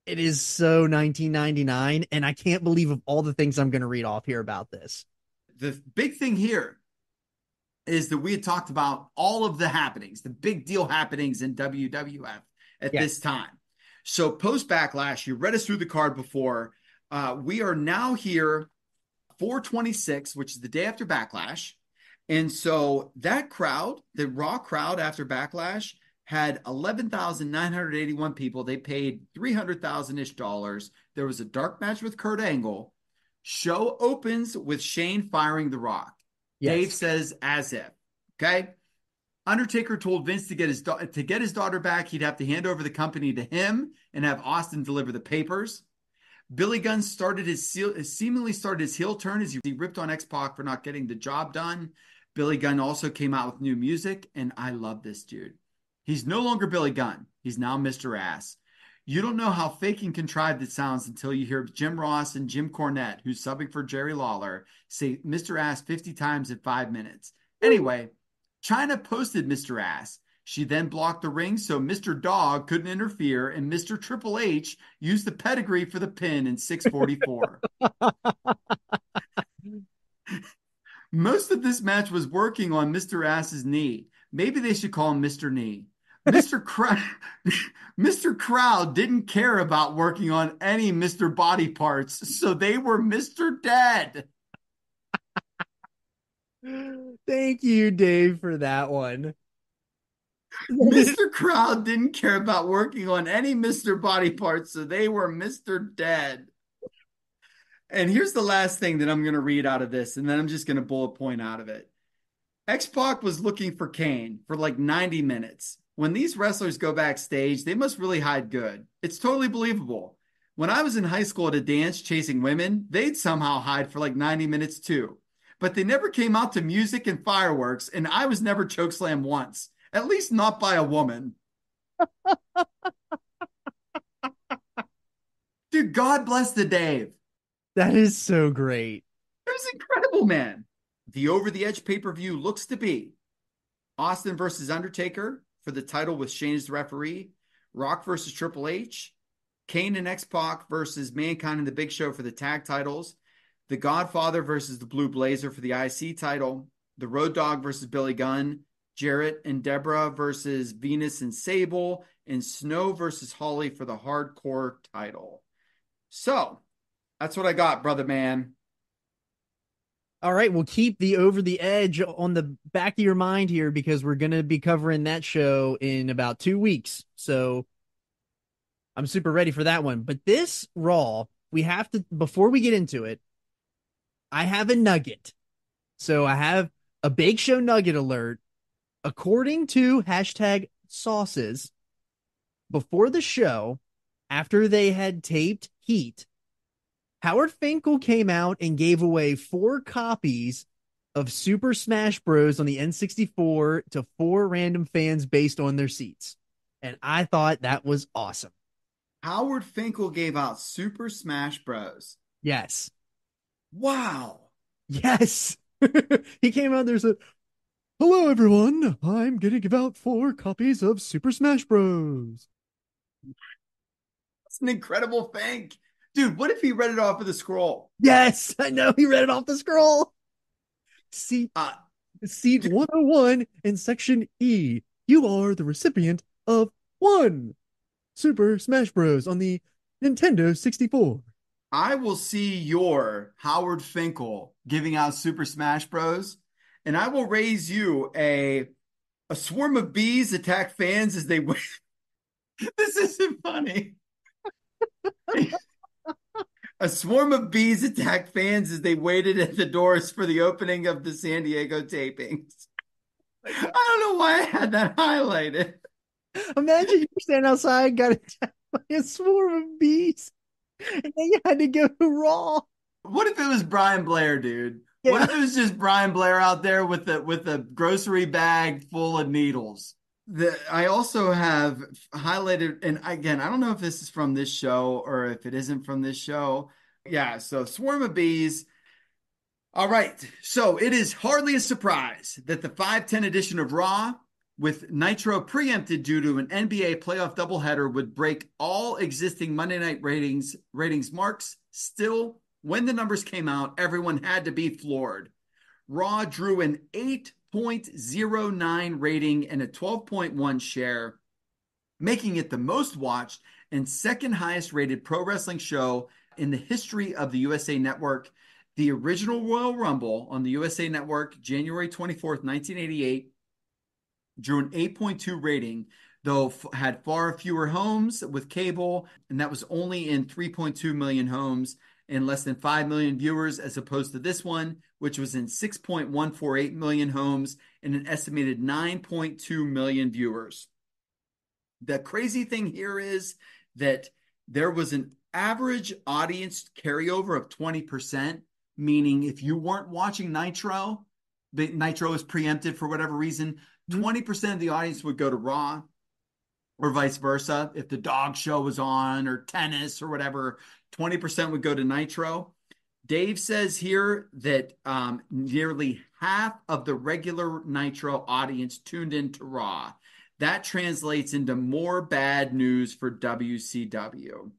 it is so 1999, and I can't believe of all the things I'm going to read off here about this. The big thing here is that we had talked about all of the happenings, the big deal happenings in WWF at this time. So post Backlash, you read us through the card before. We are now here 4/26, which is the day after Backlash. And so that crowd, the Raw crowd after Backlash, had 11,981 people. They paid $300,000-ish dollars. There was a dark match with Kurt Angle. Show opens with Shane firing The Rock. Yes. Dave says, as if. Okay? Undertaker told Vince to get his daughter back, he'd have to hand over the company to him and have Austin deliver the papers. Billy Gunn seemingly started his heel turn as he ripped on X-Pac for not getting the job done. Billy Gunn also came out with new music, and I love this dude. He's no longer Billy Gunn. He's now Mr. Ass. You don't know how fake and contrived it sounds until you hear Jim Ross and Jim Cornette, who's subbing for Jerry Lawler, say Mr. Ass 50 times in 5 minutes. Anyway, China posted Mr. Ass. She then blocked the ring so Mr. Dog couldn't interfere, and Mr. Triple H used the pedigree for the pin in 644. Most of this match was working on Mr. Ass's knee. Maybe they should call him Mr. Knee. Mr. Crowd didn't care about working on any Mr. Body Parts, so they were Mr. Dead. Thank you, Dave, for that one. Mr. Crowd didn't care about working on any Mr. Body Parts, so they were Mr. Dead. And here's the last thing that I'm going to read out of this, and then I'm just going to bullet point out of it. X-Pac was looking for Kane for like 90 minutes. When these wrestlers go backstage, they must really hide good. It's totally believable. When I was in high school at a dance chasing women, they'd somehow hide for like 90 minutes too. But they never came out to music and fireworks, and I was never chokeslammed once. At least not by a woman. Dude, God bless the Dave. That is so great. It was incredible, man. The Over the Edge pay-per-view looks to be Austin versus Undertaker for the title with Shane as the referee, Rock versus Triple H, Kane and X-Pac versus Mankind and the Big Show for the tag titles, The Godfather versus the Blue Blazer for the IC title, The Road Dogg versus Billy Gunn, Jarrett and Deborah versus Venus and Sable, and Snow versus Holly for the Hardcore title. So, that's what I got, brother man. All right, we'll keep the Over the Edge on the back of your mind here because we're going to be covering that show in about 2 weeks. So I'm super ready for that one. But this Raw, we have to, before we get into it, I have a nugget. So I have a Big Show nugget alert. According to hashtag sauces, before the show, after they had taped Heat, Howard Finkel came out and gave away 4 copies of Super Smash Bros. On the N64 to 4 random fans based on their seats. And I thought that was awesome. Howard Finkel gave out Super Smash Bros. Yes. Wow. Yes. He came out there and said, "Hello, everyone. I'm going to give out 4 copies of Super Smash Bros." That's an incredible thing. Dude, what if he read it off of the scroll? Yes, I know. He read it off the scroll. Seat 101 in section E. You are the recipient of 1 Super Smash Bros. On the Nintendo 64. I will see your Howard Finkel giving out Super Smash Bros. And I will raise you a swarm of bees attack fans as they wait. This isn't funny. A swarm of bees attacked fans as they waited at the doors for the opening of the San Diego tapings. I don't know why I had that highlighted. Imagine you stand outside, got attacked by a swarm of bees, and then you had to go raw. What if it was Brian Blair, dude? Yeah. What if it was just Brian Blair out there with a grocery bag full of needles? I also have highlighted, and again, I don't know if this is from this show or if it isn't from this show. Yeah, so swarm of bees. All right, so it is hardly a surprise that the 510 edition of Raw, with Nitro preempted due to an NBA playoff doubleheader, would break all existing Monday night ratings marks. Still, when the numbers came out, everyone had to be floored. Raw drew an 8.09 rating and a 12.1 share, making it the most watched and second highest rated pro wrestling show in the history of the USA Network. The original Royal Rumble on the USA Network, January 24th, 1988, drew an 8.2 rating, though had far fewer homes with cable, and that was only in 3.2 million homes and less than 5 million viewers, as opposed to this one, which was in 6.148 million homes and an estimated 9.2 million viewers. The crazy thing here is that there was an average audience carryover of 20%, meaning if you weren't watching Nitro, Nitro is preempted for whatever reason, 20% of the audience would go to Raw, or vice versa. If the dog show was on or tennis or whatever, 20% would go to Nitro. Dave says here that nearly half of the regular Nitro audience tuned into Raw. That translates into more bad news for WCW.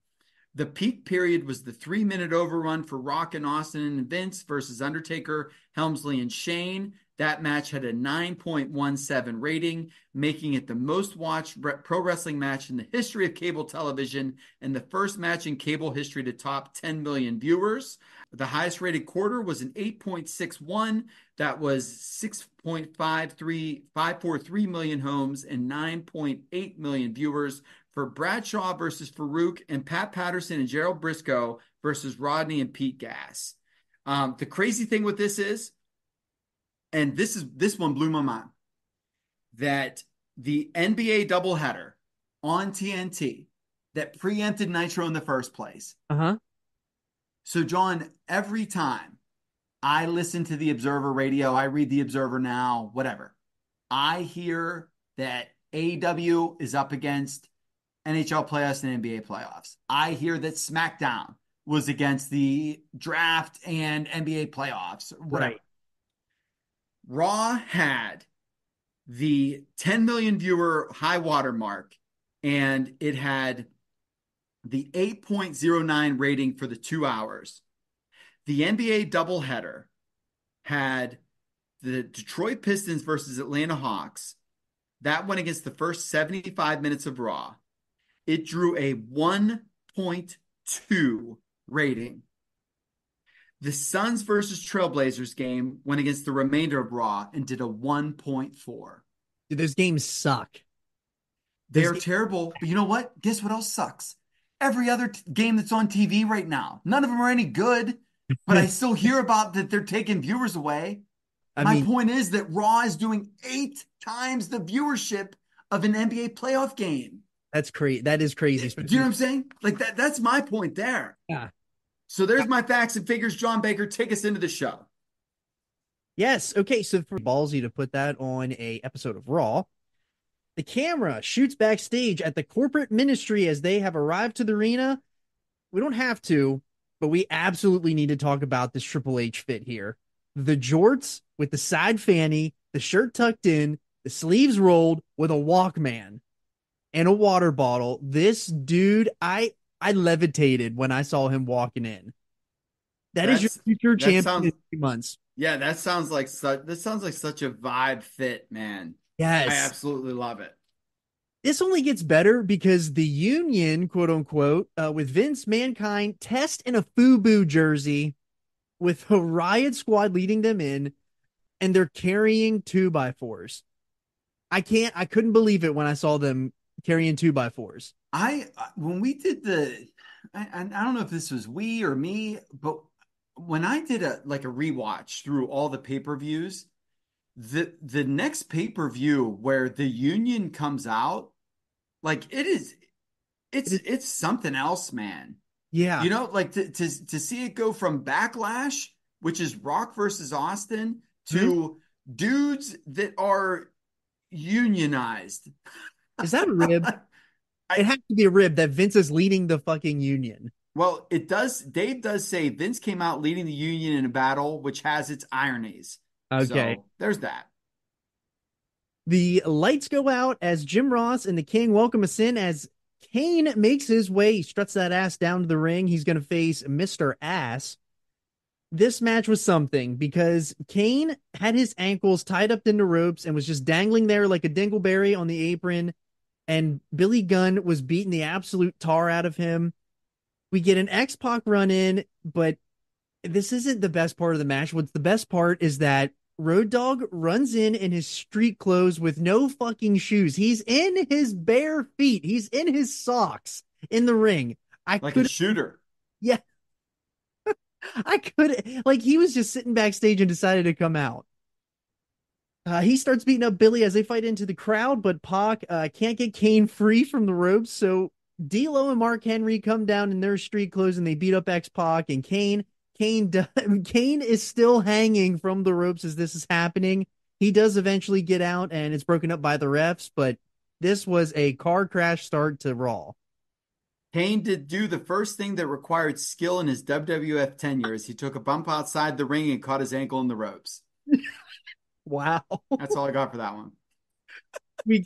The peak period was the 3-minute overrun for Rock and Austin and Vince versus Undertaker, Helmsley, and Shane. That match had a 9.17 rating, making it the most watched pro wrestling match in the history of cable television and the first match in cable history to top 10 million viewers. The highest rated quarter was an 8.61. That was 543 million homes and 9.8 million viewers for Bradshaw versus Farouk and Pat Patterson and Gerald Briscoe versus Rodney and Pete Gas. The crazy thing with this is, and this one blew my mind, that the NBA doubleheader on TNT that preempted Nitro in the first place. So, John, every time I listen to the Observer radio, I read the Observer now, whatever, I hear that AEW is up against NHL playoffs and NBA playoffs. I hear that SmackDown was against the draft and NBA playoffs, whatever. Right. Raw had the 10 million viewer high water mark, and it had the 8.09 rating for the 2 hours. The NBA doubleheader had the Detroit Pistons versus Atlanta Hawks. That went against the first 75 minutes of Raw. It drew a 1.2 rating. The Suns versus Trailblazers game went against the remainder of Raw and did a 1.4. Dude, those games suck. They're terrible. But you know what? Guess what else sucks? Every other game that's on TV right now. None of them are any good, but I still hear about that they're taking viewers away. My point is that Raw is doing 8 times the viewership of an NBA playoff game. That's crazy. That is crazy. Do you know what I'm saying? Like that's my point there. Yeah. So there's my facts and figures. John Baker, take us into the show. Yes. Okay. So for ballsy to put that on a episode of Raw, the camera shoots backstage at the corporate ministry as they have arrived to the arena. We don't have to, but we absolutely need to talk about this Triple H fit here. The jorts with the side fanny, the shirt tucked in, the sleeves rolled with a Walkman and a water bottle. This dude, I levitated when I saw him walking in. That's your future champion in 3 months. Yeah, that sounds like such a vibe fit, man. Yes. I absolutely love it. This only gets better because the Union, quote unquote, with Vince, Mankind, Test in a FUBU jersey with a Riot Squad leading them in, and they're carrying 2x4s. I couldn't believe it when I saw them carrying 2x4s. When we did I don't know if this was we or me, but when I did a rewatch through all the pay-per-views, the next pay-per-view where the Union comes out, like it's something else, man. Yeah. You know, like to see it go from Backlash, which is Rock versus Austin, to dudes that are unionized. Is that a rib? It has to be a rib that Vince is leading the fucking Union. Well, it does. Dave does say Vince came out leading the Union in a battle, which has its ironies. Okay. So there's that. The lights go out as Jim Ross and the King welcome us in as Kane makes his way. He struts that ass down to the ring. He's going to face Mr. Ass. This match was something because Kane had his ankles tied up into ropes and was just dangling there like a dingleberry on the apron. And Billy Gunn was beating the absolute tar out of him. We get an X-Pac run in, but this isn't the best part of the match. What's the best part is that Road Dogg runs in his street clothes with no fucking shoes. He's in his bare feet. He's in his socks in the ring. Like a shooter. Yeah. He was just sitting backstage and decided to come out. He starts beating up Billy as they fight into the crowd, but Pac can't get Kane free from the ropes. So D'Lo and Mark Henry come down in their street clothes and they beat up X-Pac, and Kane Kane is still hanging from the ropes as this is happening. He does eventually get out, and it's broken up by the refs, but this was a car crash start to Raw. Kane did do the first thing that required skill in his WWF tenure as he took a bump outside the ring and caught his ankle in the ropes. Wow. That's all I got for that one. We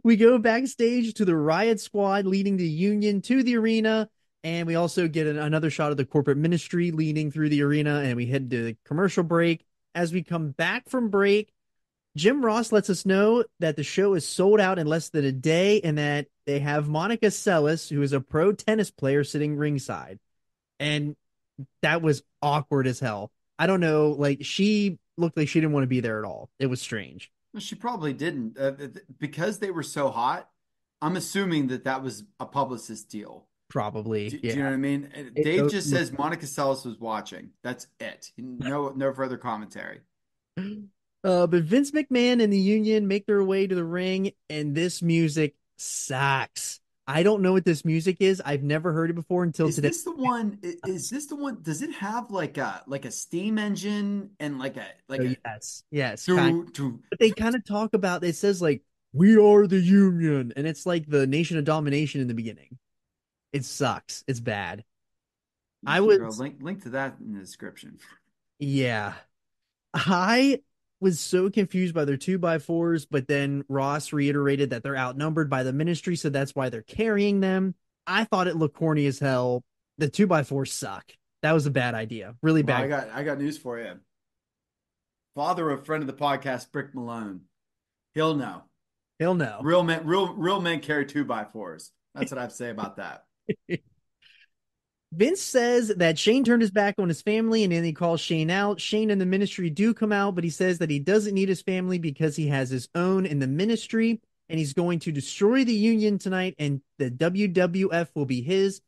we go backstage to the Riot Squad leading the Union to the arena, and we also get another shot of the corporate ministry leading through the arena, and we head to the commercial break. As we come back from break, Jim Ross lets us know that the show is sold out in less than a day and that they have Monica Seles, who is a pro tennis player, sitting ringside. And that was awkward as hell. I don't know. Like, she looked like she didn't want to be there at all. It was strange. Well, she probably didn't. Because they were so hot, I'm assuming that was a publicist deal. Probably. Do Yeah. you know what I mean? Dave just says Monica Seles was watching. That's it. No further commentary. But Vince McMahon and the Union make their way to the ring, and this music sucks. I don't know what this music is. I've never heard it before until today. Is this the one? Does it have like a steam engine and like a yes. But they kind of talk about, it says like, "We are the Union," and it's like the Nation of Domination in the beginning. It sucks. It's bad. I was link to that in the description. Yeah. I was so confused by their 2x4s, but then Ross reiterated that they're outnumbered by the ministry, so that's why they're carrying them. I thought it looked corny as hell. The 2x4s suck. That was a bad idea. Really bad. I got news for you. Father of friend of the podcast, Brick Malone. He'll know. Real men carry 2x4s. That's what I have to say about that. Vince says that Shane turned his back on his family and then he calls Shane out. Shane and the ministry do come out, but he says that he doesn't need his family because he has his own in the ministry and he's going to destroy the Union tonight and the WWF will be his.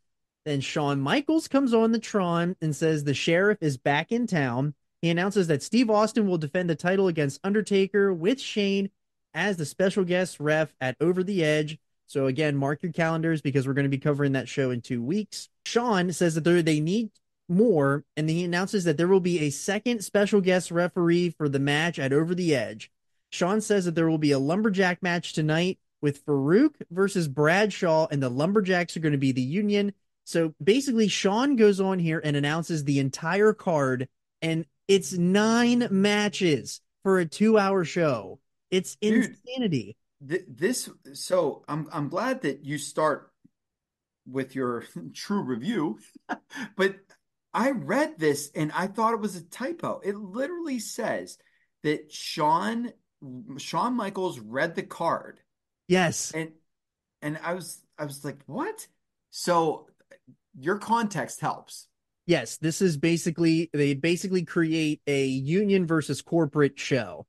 Then Shawn Michaels comes on the Tron and says the sheriff is back in town. He announces that Steve Austin will defend the title against Undertaker with Shane as the special guest ref at Over the Edge. So again, mark your calendars because we're going to be covering that show in 2 weeks. Shawn says that they need more, and he announces that there will be a second special guest referee for the match at Over the Edge. Shawn says that there will be a lumberjack match tonight with Farouk versus Bradshaw, and the lumberjacks are going to be the Union. So basically, Shawn goes on here and announces the entire card, and it's 9 matches for a 2-hour show. It's insanity. So I'm glad that you start with your true review, but I read this and I thought it was a typo. It literally says that Shawn Michaels read the card. Yes. And I was like, what? So your context helps. Yes, this is they basically create a Union versus corporate show.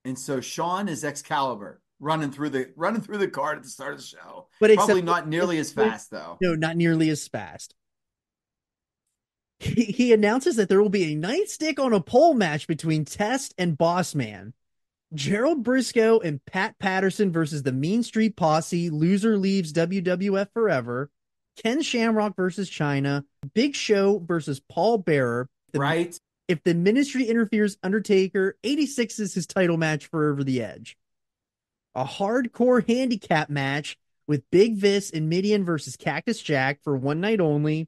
And so Shawn is Excalibur running through the card at the start of the show. But probably not nearly as fast, though. No, not nearly as fast. He announces that there will be a nightstick on a pole match between Test and Bossman. Gerald Briscoe and Pat Patterson versus the Mean Street Posse. Loser leaves WWF forever. Ken Shamrock versus China. Big Show versus Paul Bearer. Right. If the ministry interferes, Undertaker, 86 is his title match for Over the Edge. A hardcore handicap match with Big Vis and Midian versus Cactus Jack for one night only.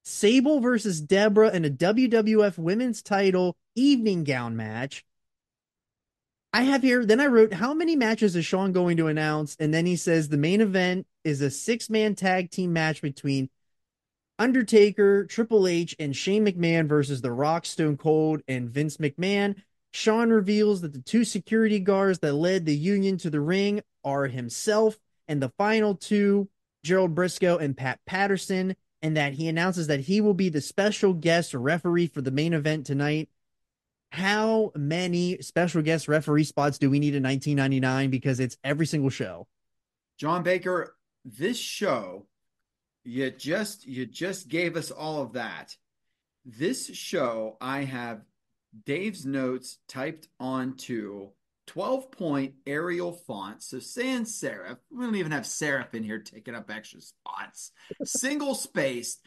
Sable versus Deborah in a WWF women's title evening gown match. I have here, then I wrote, how many matches is Shawn going to announce? And then he says the main event is a 6-man tag team match between Undertaker, Triple H, and Shane McMahon versus The Rock, Stone Cold, and Vince McMahon. Shawn reveals that the 2 security guards that led the Union to the ring are himself and the final 2, Gerald Briscoe and Pat Patterson, and that he announces that he will be the special guest referee for the main event tonight. How many special guest referee spots do we need in 1999? Because it's every single show. John Baker, this show, you just gave us all of that. This show, I have Dave's notes typed onto 12-point Arial font. So sans serif. We don't even have serif in here taking up extra spots. Single spaced.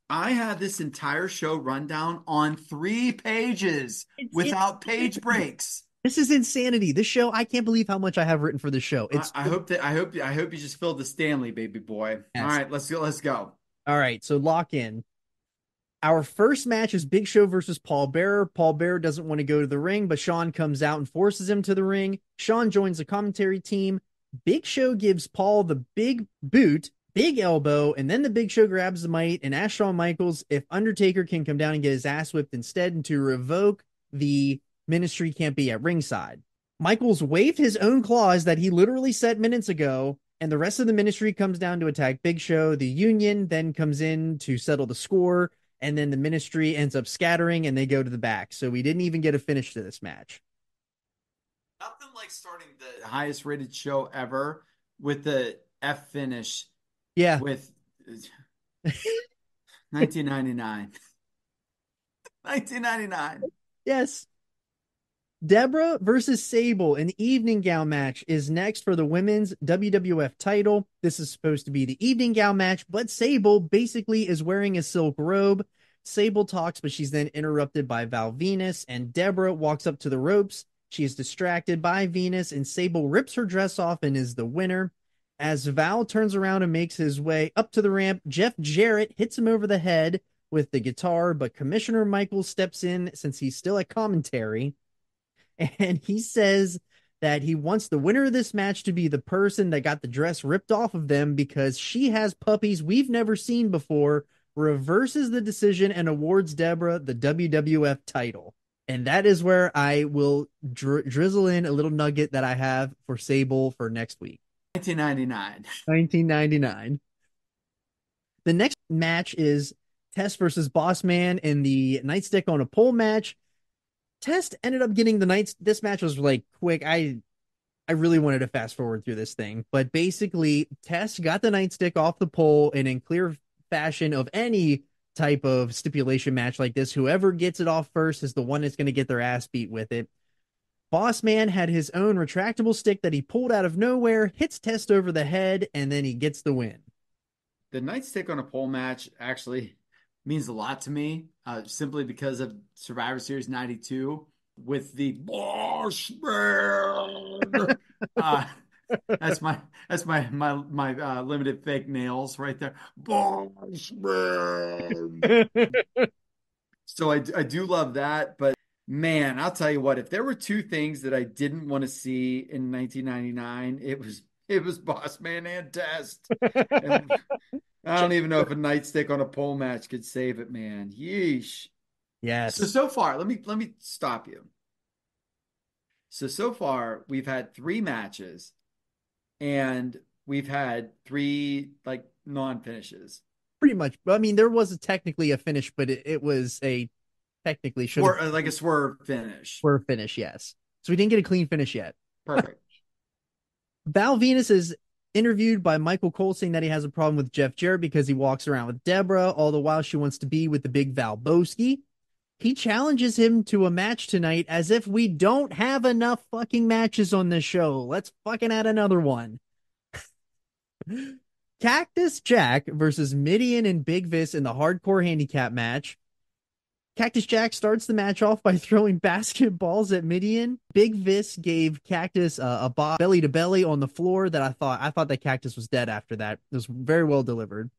I had this entire show rundown on 3 pages It's without page insanity. breaks. This is insanity. This show, I can't believe how much I have written for the show. I, It's I hope that I hope you just filled the Stanley, baby boy. All yes. right, let's go. Let's go. All right, so lock in. Our first match is Big Show versus Paul Bearer. Paul Bearer doesn't want to go to the ring, but Sean comes out and forces him to the ring. Sean joins the commentary team. Big Show gives Paul the big boot, big elbow, and then the Big Show grabs the mic and asks Shawn Michaels if Undertaker can come down and get his ass whipped instead, and to revoke the ministry can't be at ringside. Michaels waved his own clause that he literally said minutes ago, and the rest of the ministry comes down to attack Big Show. The Union then comes in to settle the score, and then the ministry ends up scattering and they go to the back. So we didn't even get a finish to this match. Nothing like starting the highest rated show ever with the F finish Yeah. with 1999. 1999. Yes. Deborah versus Sable, an evening gown match, is next for the women's WWF title. This is supposed to be the evening gown match, but Sable basically is wearing a silk robe. Sable talks, but she's then interrupted by Val Venus, and Deborah walks up to the ropes. She is distracted by Venus, and Sable rips her dress off and is the winner. As Val turns around and makes his way up to the ramp, Jeff Jarrett hits him over the head with the guitar, but Commissioner Michaels steps in since he's still at commentary. And he says that he wants the winner of this match to be the person that got the dress ripped off of them because she has puppies we've never seen before, reverses the decision, and awards Deborah the WWF title. And that is where I will drizzle in a little nugget that I have for Sable for next week. 1999. 1999. The next match is Test versus Boss Man in the Nightstick on a Pole match. Test ended up getting the nights. This match was like quick. I really wanted to fast forward through this thing, but basically Test got the nightstick off the pole, and in clear fashion of any type of stipulation match like this, whoever gets it off first is the one that's going to get their ass beat with it. Boss Man had his own retractable stick that he pulled out of nowhere, hits Test over the head, and then he gets the win. The nightstick on a pole match actually means a lot to me, simply because of Survivor Series 92 with the Boss Man. That's my limited fake nails right there. Boss Man. So I do love that, but man, I'll tell you what, if there were two things that I didn't want to see in 1999, it was Boss Man and Test. And I don't even know if a nightstick on a pole match could save it, man. Yeesh. Yes. So far, let me stop you. So far, we've had 3 matches, and we've had 3 like non-finishes. Pretty much. I mean, there was technically a finish, but it was a technically should have like a swerve finish. swerve finish, yes. So we didn't get a clean finish yet. Perfect. Val Venus is interviewed by Michael Cole saying that he has a problem with Jeff Jarrett because he walks around with Deborah, all the while she wants to be with the big Val Boski. He challenges him to a match tonight as if we don't have enough fucking matches on this show. Let's fucking add another one. Cactus Jack versus Midian and Big Vis in the hardcore handicap match. Cactus Jack starts the match off by throwing basketballs at Midian. Big Vis gave Cactus a belly to belly on the floor that I thought that Cactus was dead after that. It was very well delivered.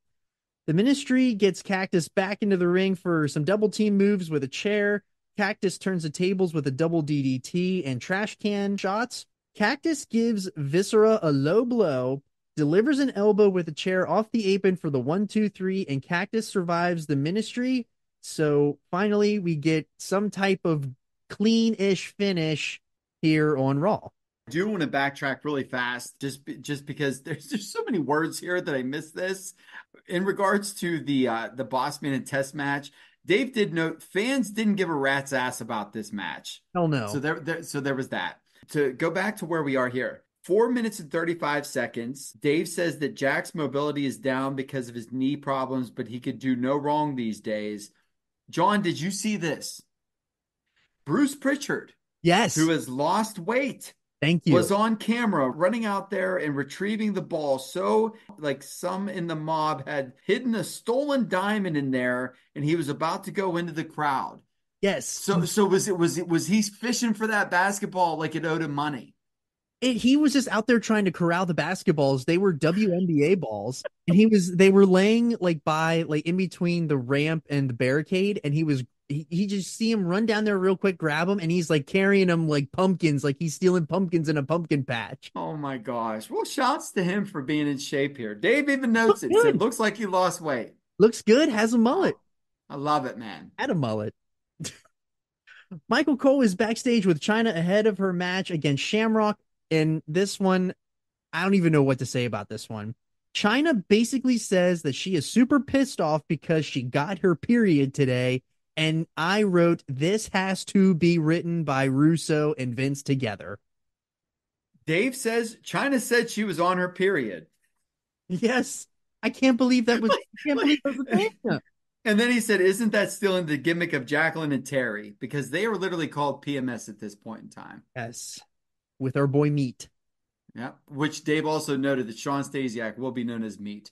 The Ministry gets Cactus back into the ring for some double team moves with a chair. Cactus turns the tables with a double DDT and trash can shots. Cactus gives Viscera a low blow, delivers an elbow with a chair off the apron for the 1-2-3, and Cactus survives the Ministry. So finally, we get some type of clean-ish finish here on Raw. I do want to backtrack really fast, just because there's so many words here that I missed this. In regards to the Bossman and Test match, Dave did note fans didn't give a rat's ass about this match. Hell no. So there was that. To go back to where we are here. 4 minutes and 35 seconds. Dave says that Jack's mobility is down because of his knee problems, but he could do no wrong these days. John, did you see this? Bruce Pritchard, Yes. who has lost weight, Thank was you. on camera running out there and retrieving the ball. So, like some in the mob had hidden a stolen diamond in there, and he was about to go into the crowd. Yes. So was he fishing for that basketball like it owed him money? He was just out there trying to corral the basketballs. They were WNBA balls, and they were laying like by like in between the ramp and the barricade, and he just see him run down there real quick, grab them, and he's like carrying them like pumpkins, like he's stealing pumpkins in a pumpkin patch. Oh my gosh. Well, shouts to him for being in shape here. Dave even notes it, said Good. looks like he lost weight. Looks good, has a mullet. Oh, I love it, man. Had a mullet. Michael Cole is backstage with China ahead of her match against Shamrock. And this one, I don't even know what to say about this one. China basically says that she is super pissed off because she got her period today. And I wrote, this has to be written by Russo and Vince together. Dave says China said she was on her period. Yes. I can't believe that was, I can't believe that was a thing. And then he said, isn't that still in the gimmick of Jacqueline and Terry? Because they were literally called PMS at this point in time. Yes. With our boy Meat. Yeah. Which Dave also noted that Sean Stasiak will be known as Meat.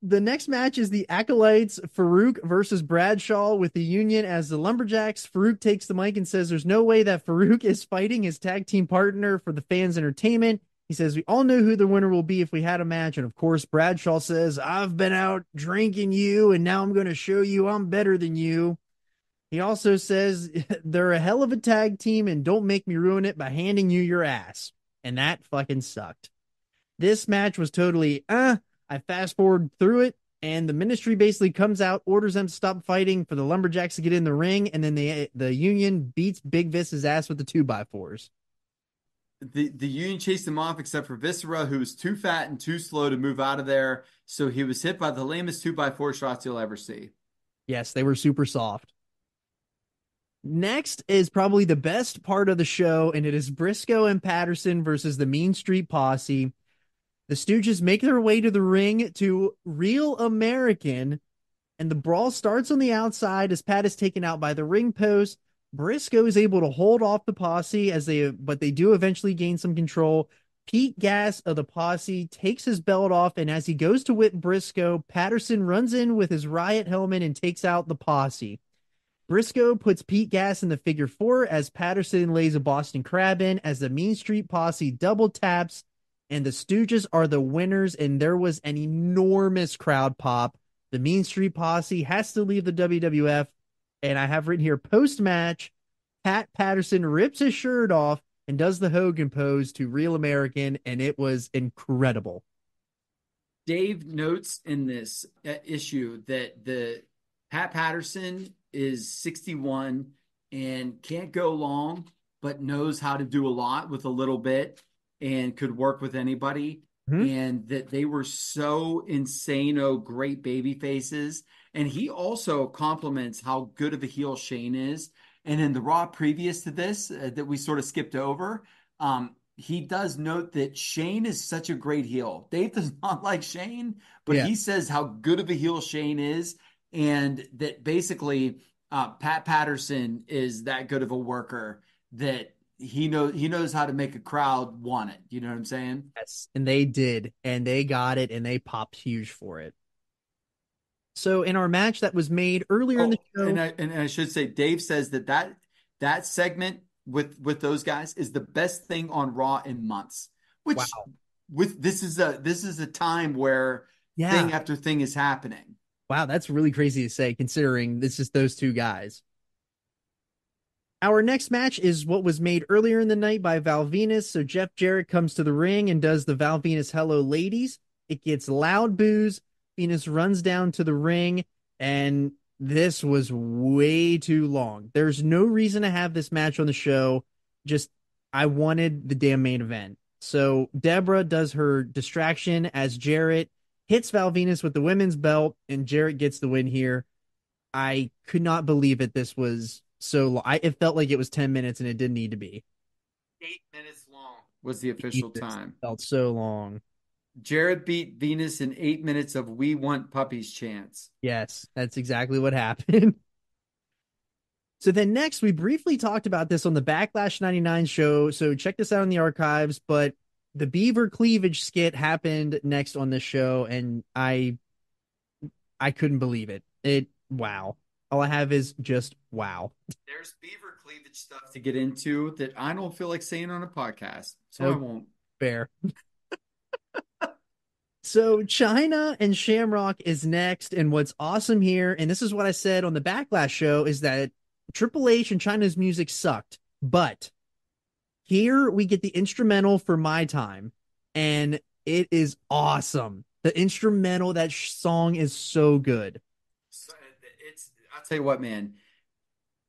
The next match is the Acolytes, Farouk versus Bradshaw with the Union as the Lumberjacks. Farouk takes the mic and says there's no way that Farouk is fighting his tag team partner for the fans' entertainment. He says we all know who the winner will be if we had a match. And of course, Bradshaw says, I've been out drinking you, and now I'm going to show you I'm better than you. He also says they're a hell of a tag team, and don't make me ruin it by handing you your ass. And that fucking sucked. This match was totally, I fast forward through it, and the ministry basically comes out, orders them to stop fighting for the Lumberjacks to get in the ring, and then the Union beats Big Vis's ass with the 2x4s. The Union chased him off except for Viscera, who was too fat and too slow to move out of there. So he was hit by the lamest 2x4 shots you'll ever see. Yes, they were super soft. Next is probably the best part of the show, and it is Briscoe and Patterson versus the Mean Street Posse. The Stooges make their way to the ring to Real American, and the brawl starts on the outside as Pat is taken out by the ring post. Briscoe is able to hold off the posse but they do eventually gain some control. Pete Gas of the posse takes his belt off, and as he goes to whip Briscoe, Patterson runs in with his riot helmet and takes out the posse. Briscoe puts Pete Gas in the figure four as Patterson lays a Boston Crab in as the Mean Street Posse double taps, and the Stooges are the winners, and there was an enormous crowd pop. The Mean Street Posse has to leave the WWF, and I have written here post-match, Pat Patterson rips his shirt off and does the Hogan pose to Real American, and it was incredible. Dave notes in this issue that the Pat Patterson is 61 and can't go long, but knows how to do a lot with a little bit and could work with anybody. Mm-hmm. And that they were so insane, great baby faces. And he also compliments how good of a heel Shane is. And in the Raw previous to this, that we sort of skipped over, he does note that Shane is such a great heel. Dave does not like Shane, but he says how good of a heel Shane is. And that basically Pat Patterson is that good of a worker that he knows how to make a crowd want it. You know what I'm saying? Yes, and they did, and they got it, and they popped huge for it. So in our match that was made earlier in the show, and I should say, Dave says that segment with those guys is the best thing on Raw in months. Which this is a time where thing after thing is happening. Wow, that's really crazy to say, considering this is those two guys. Our next match is what was made earlier in the night by Val Venus. So Jeff Jarrett comes to the ring and does the Val Venus Hello Ladies. It gets loud boos. Venus runs down to the ring, and this was way too long. There's no reason to have this match on the show. Just, I wanted the damn main event. So Deborah does her distraction as Jarrett hits Val Venus with the women's belt, and Jarrett gets the win here. I could not believe it. This was so long. It felt like it was 10 minutes, and it didn't need to be. 8 minutes long was the official time. Felt so long. Jarrett beat Venus in 8 minutes of "We Want Puppies" chants. Yes, that's exactly what happened. So then next, we briefly talked about this on the Backlash 99 show. So check this out in the archives. But the Beaver cleavage skit happened next on this show, and I couldn't believe it. Wow. All I have is just wow. There's beaver cleavage stuff to get into that I don't feel like saying on a podcast, so I Oh, won't. fair. So China and Shamrock is next, and what's awesome here, and this is what I said on the Backlash show, is that Triple H and China's music sucked, but here we get the instrumental for My Time, and it is awesome. The instrumental, that song is so good. So I'll tell you what, man.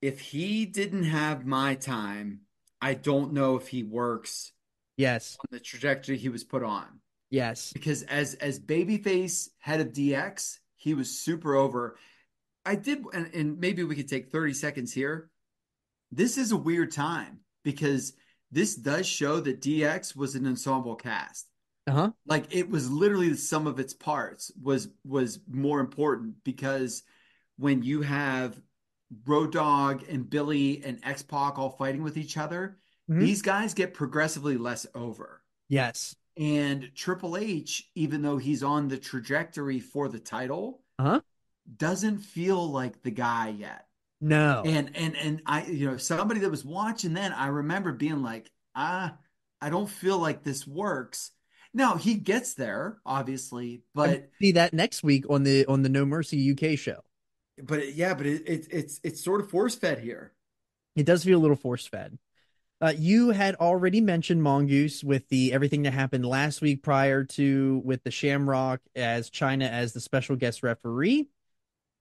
If he didn't have my time, I don't know if he works Yes, on the trajectory he was put on. yes. Because as babyface head of DX, he was super over. I did, and maybe we could take 30 seconds here. This is a weird time because this does show that DX was an ensemble cast. Uh-huh. Like it was literally the sum of its parts was more important because when you have Road Dogg and Billy and X-Pac all fighting with each other, Mhm. these guys get progressively less over. Yes. And Triple H, even though he's on the trajectory for the title, Uh-huh. doesn't feel like the guy yet. No. And I, somebody that was watching then, I remember being like, I don't feel like this works. Now he gets there, obviously, And we'll but see that next week on the No Mercy UK show. it's sort of force fed here. It does feel a little force fed. You had already mentioned Mongoose with the everything that happened last week prior to with the Shamrock as China as the special guest referee.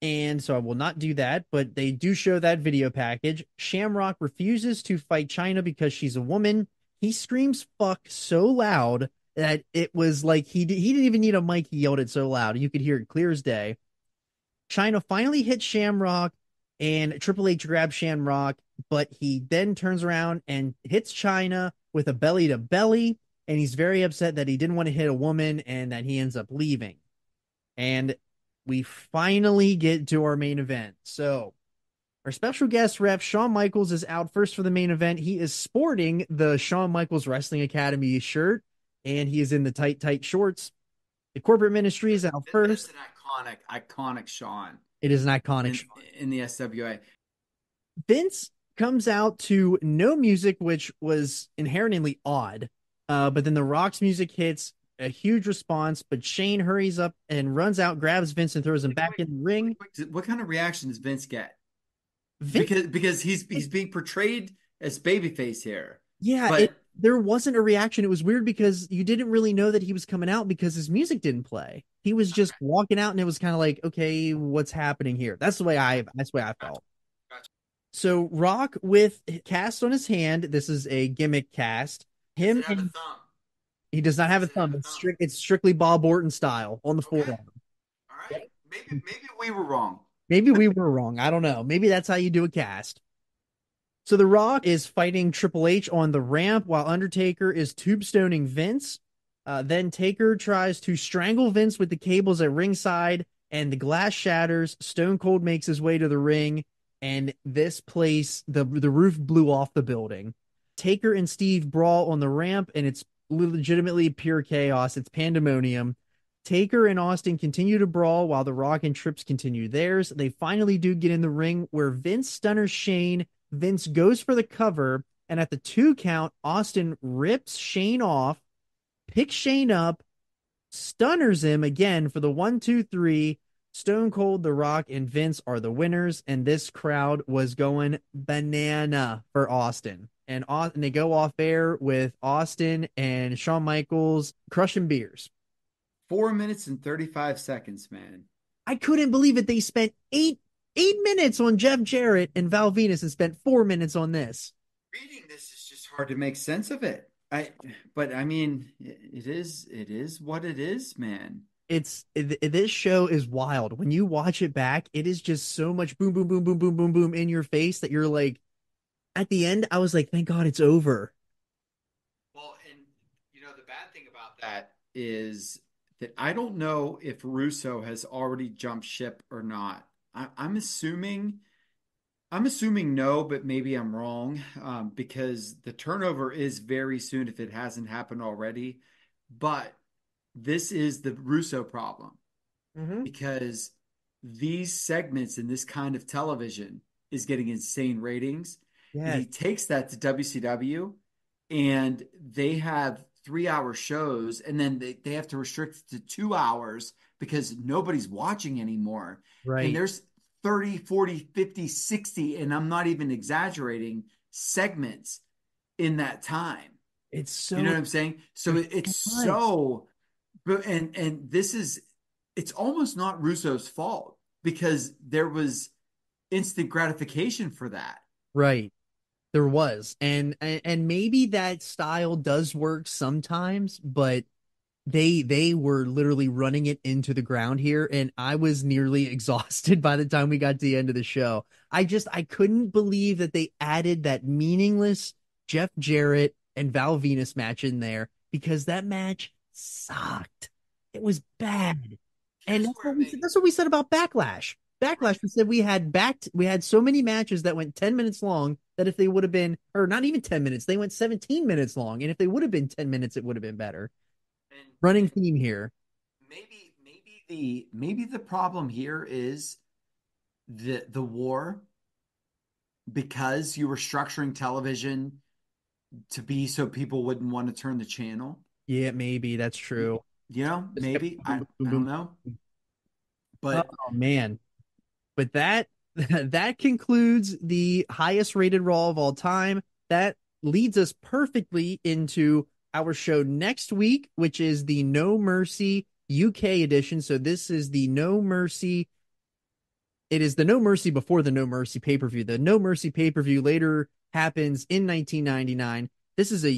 And so I will not do that, but they do show that video package. Shamrock refuses to fight China because she's a woman. He screams fuck so loud that it was like he didn't even need a mic. He yelled it so loud. You could hear it clear as day. China finally hits Shamrock, and Triple H grabs Shamrock, but he then turns around and hits China with a belly to belly, and he's very upset that he didn't want to hit a woman and that he ends up leaving. And we finally get to our main event. So our special guest ref, Shawn Michaels, is out first for the main event. He is sporting the Shawn Michaels Wrestling Academy shirt, and he is in the tight, tight shorts. The corporate ministry is out That's first. an iconic Shawn It is an iconic in shot. in the SWA. Vince comes out to no music, which was inherently odd. But then The Rock's music hits, a huge response. But Shane hurries up and runs out, grabs Vince, and throws him back in the ring. What kind of reaction does Vince get? Vince, Because he's being portrayed as babyface here, yeah, but there wasn't a reaction. It was weird because you didn't really know that he was coming out because his music didn't play. He was just walking out, and it was kind of like, okay, what's happening here? That's the way I felt. Gotcha. So Rock with cast on his hand. This is a gimmick cast. does Him it have a and thumb? he does not have a Does it have thumb. a It's thumb? it's strictly Bob Orton style on the Okay, forearm. all right. Maybe we were wrong. Maybe we were wrong. I don't know. Maybe that's how you do a cast. So The Rock is fighting Triple H on the ramp while Undertaker is tombstoning Vince. Then Taker tries to strangle Vince with the cables at ringside, and the glass shatters. Stone Cold makes his way to the ring, and this place, the roof blew off the building. Taker and Steve brawl on the ramp, and it's legitimately pure chaos. It's pandemonium. Taker and Austin continue to brawl while The Rock and Trips continue theirs. They finally do get in the ring where Vince stunners Shane. Vince goes for the cover, and at the 2 count, Austin rips Shane off, picks Shane up, stunners him again for the 1, 2, 3. Stone Cold, The Rock, and Vince are the winners, and this crowd was going banana for Austin. And they go off air with Austin and Shawn Michaels crushing beers. 4 minutes and 35 seconds, man. I couldn't believe it. They spent 8 minutes on Jeff Jarrett and Val Venus and spent 4 minutes on this. Reading this is just hard to make sense of it. But I mean, it is what it is, man. This show is wild. When you watch it back, it is just so much boom, boom, boom, boom, boom, boom, boom in your face that you're like, at the end, I was like, thank God it's over. Well, and the bad thing about that is that I don't know if Russo has already jumped ship or not. I'm assuming I'm assuming no, but maybe I'm wrong, because the turnover is very soon if it hasn't happened already. But this is the Russo problem Mm-hmm. because these segments in this kind of television is getting insane ratings. And Yes. he takes that to WCW and they have 3 hour shows and then they have to restrict it to 2 hours because nobody's watching anymore. And Right. there's 30, 40, 50, 60, and I'm not even exaggerating, segments in that time. It's You know so what I'm saying? So there's it's so much. so, but and this is, it's almost not Russo's fault because there was instant gratification for that. Right. There was. And maybe that style does work sometimes, but they were literally running it into the ground here, and I was nearly exhausted by the time we got to the end of the show. I couldn't believe that they added that meaningless Jeff Jarrett and Val Venus match in there because that match sucked. It was bad. And Here's where it makes that's what we said about Backlash. right. Backlash, we said we had so many matches that went 10 minutes long that if they would have been, or not even 10 minutes, they went 17 minutes long. And if they would have been 10 minutes, it would have been better. Running And theme here. maybe the problem here is the war because you were structuring television to be so people wouldn't want to turn the channel. Yeah, maybe that's You, true. you know, Just kept maybe boom, I boom, don't boom, know, boom. but Oh man. But that that concludes the highest rated Raw of all time. That leads us perfectly into our show next week, which is the No Mercy UK edition. So this is the No Mercy. It is the No Mercy before the No Mercy pay-per-view. The No Mercy pay-per-view later happens in 1999. This is a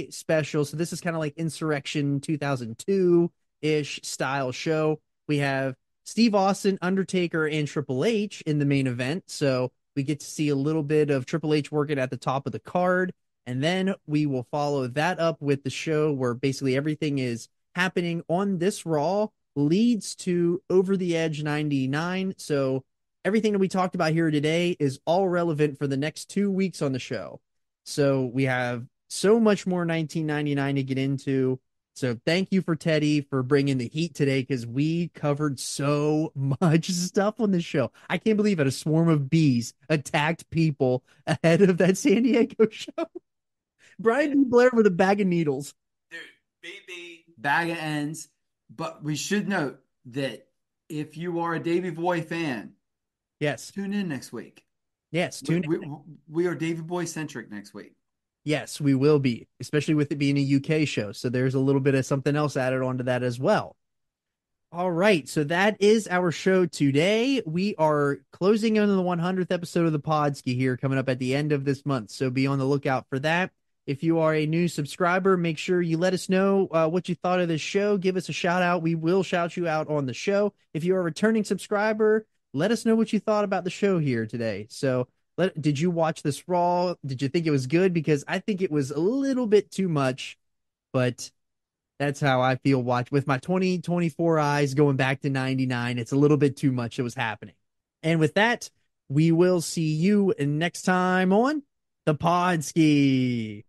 UK special, so this is kind of like Insurrection 2002-ish style show. We have Steve Austin, Undertaker, and Triple H in the main event. So we get to see a little bit of Triple H working at the top of the card. And then we will follow that up with the show where basically everything is happening on this Raw leads to Over the Edge 99. So everything that we talked about here today is all relevant for the next 2 weeks on the show. So we have so much more 1999 to get into. So thank you for Teddy for bringing the heat today because we covered so much stuff on the show. I can't believe it. A swarm of bees attacked people ahead of that San Diego show. Brian D. Blair with a bag of needles. dude, BB bag of ends. But we should note that if you are a Davey Boy fan, Yes. tune in next week. Yes. We, Tune we, in. we are Davey Boy centric next week. Yes, we will be, especially with it being a UK show. So there's a little bit of something else added onto that as well. All right, so that is our show today. We are closing in on the 100th episode of the Podski here coming up at the end of this month. So be on the lookout for that. If you are a new subscriber, make sure you let us know what you thought of this show. Give us a shout out. We will shout you out on the show. If you are a returning subscriber, let us know what you thought about the show here today. So did you watch this Raw? Did you think it was good? Because I think it was a little bit too much, but that's how I feel watch with my 2024 eyes going back to 99. It's a little bit too much that was happening. And with that, we will see you next time on the Podski.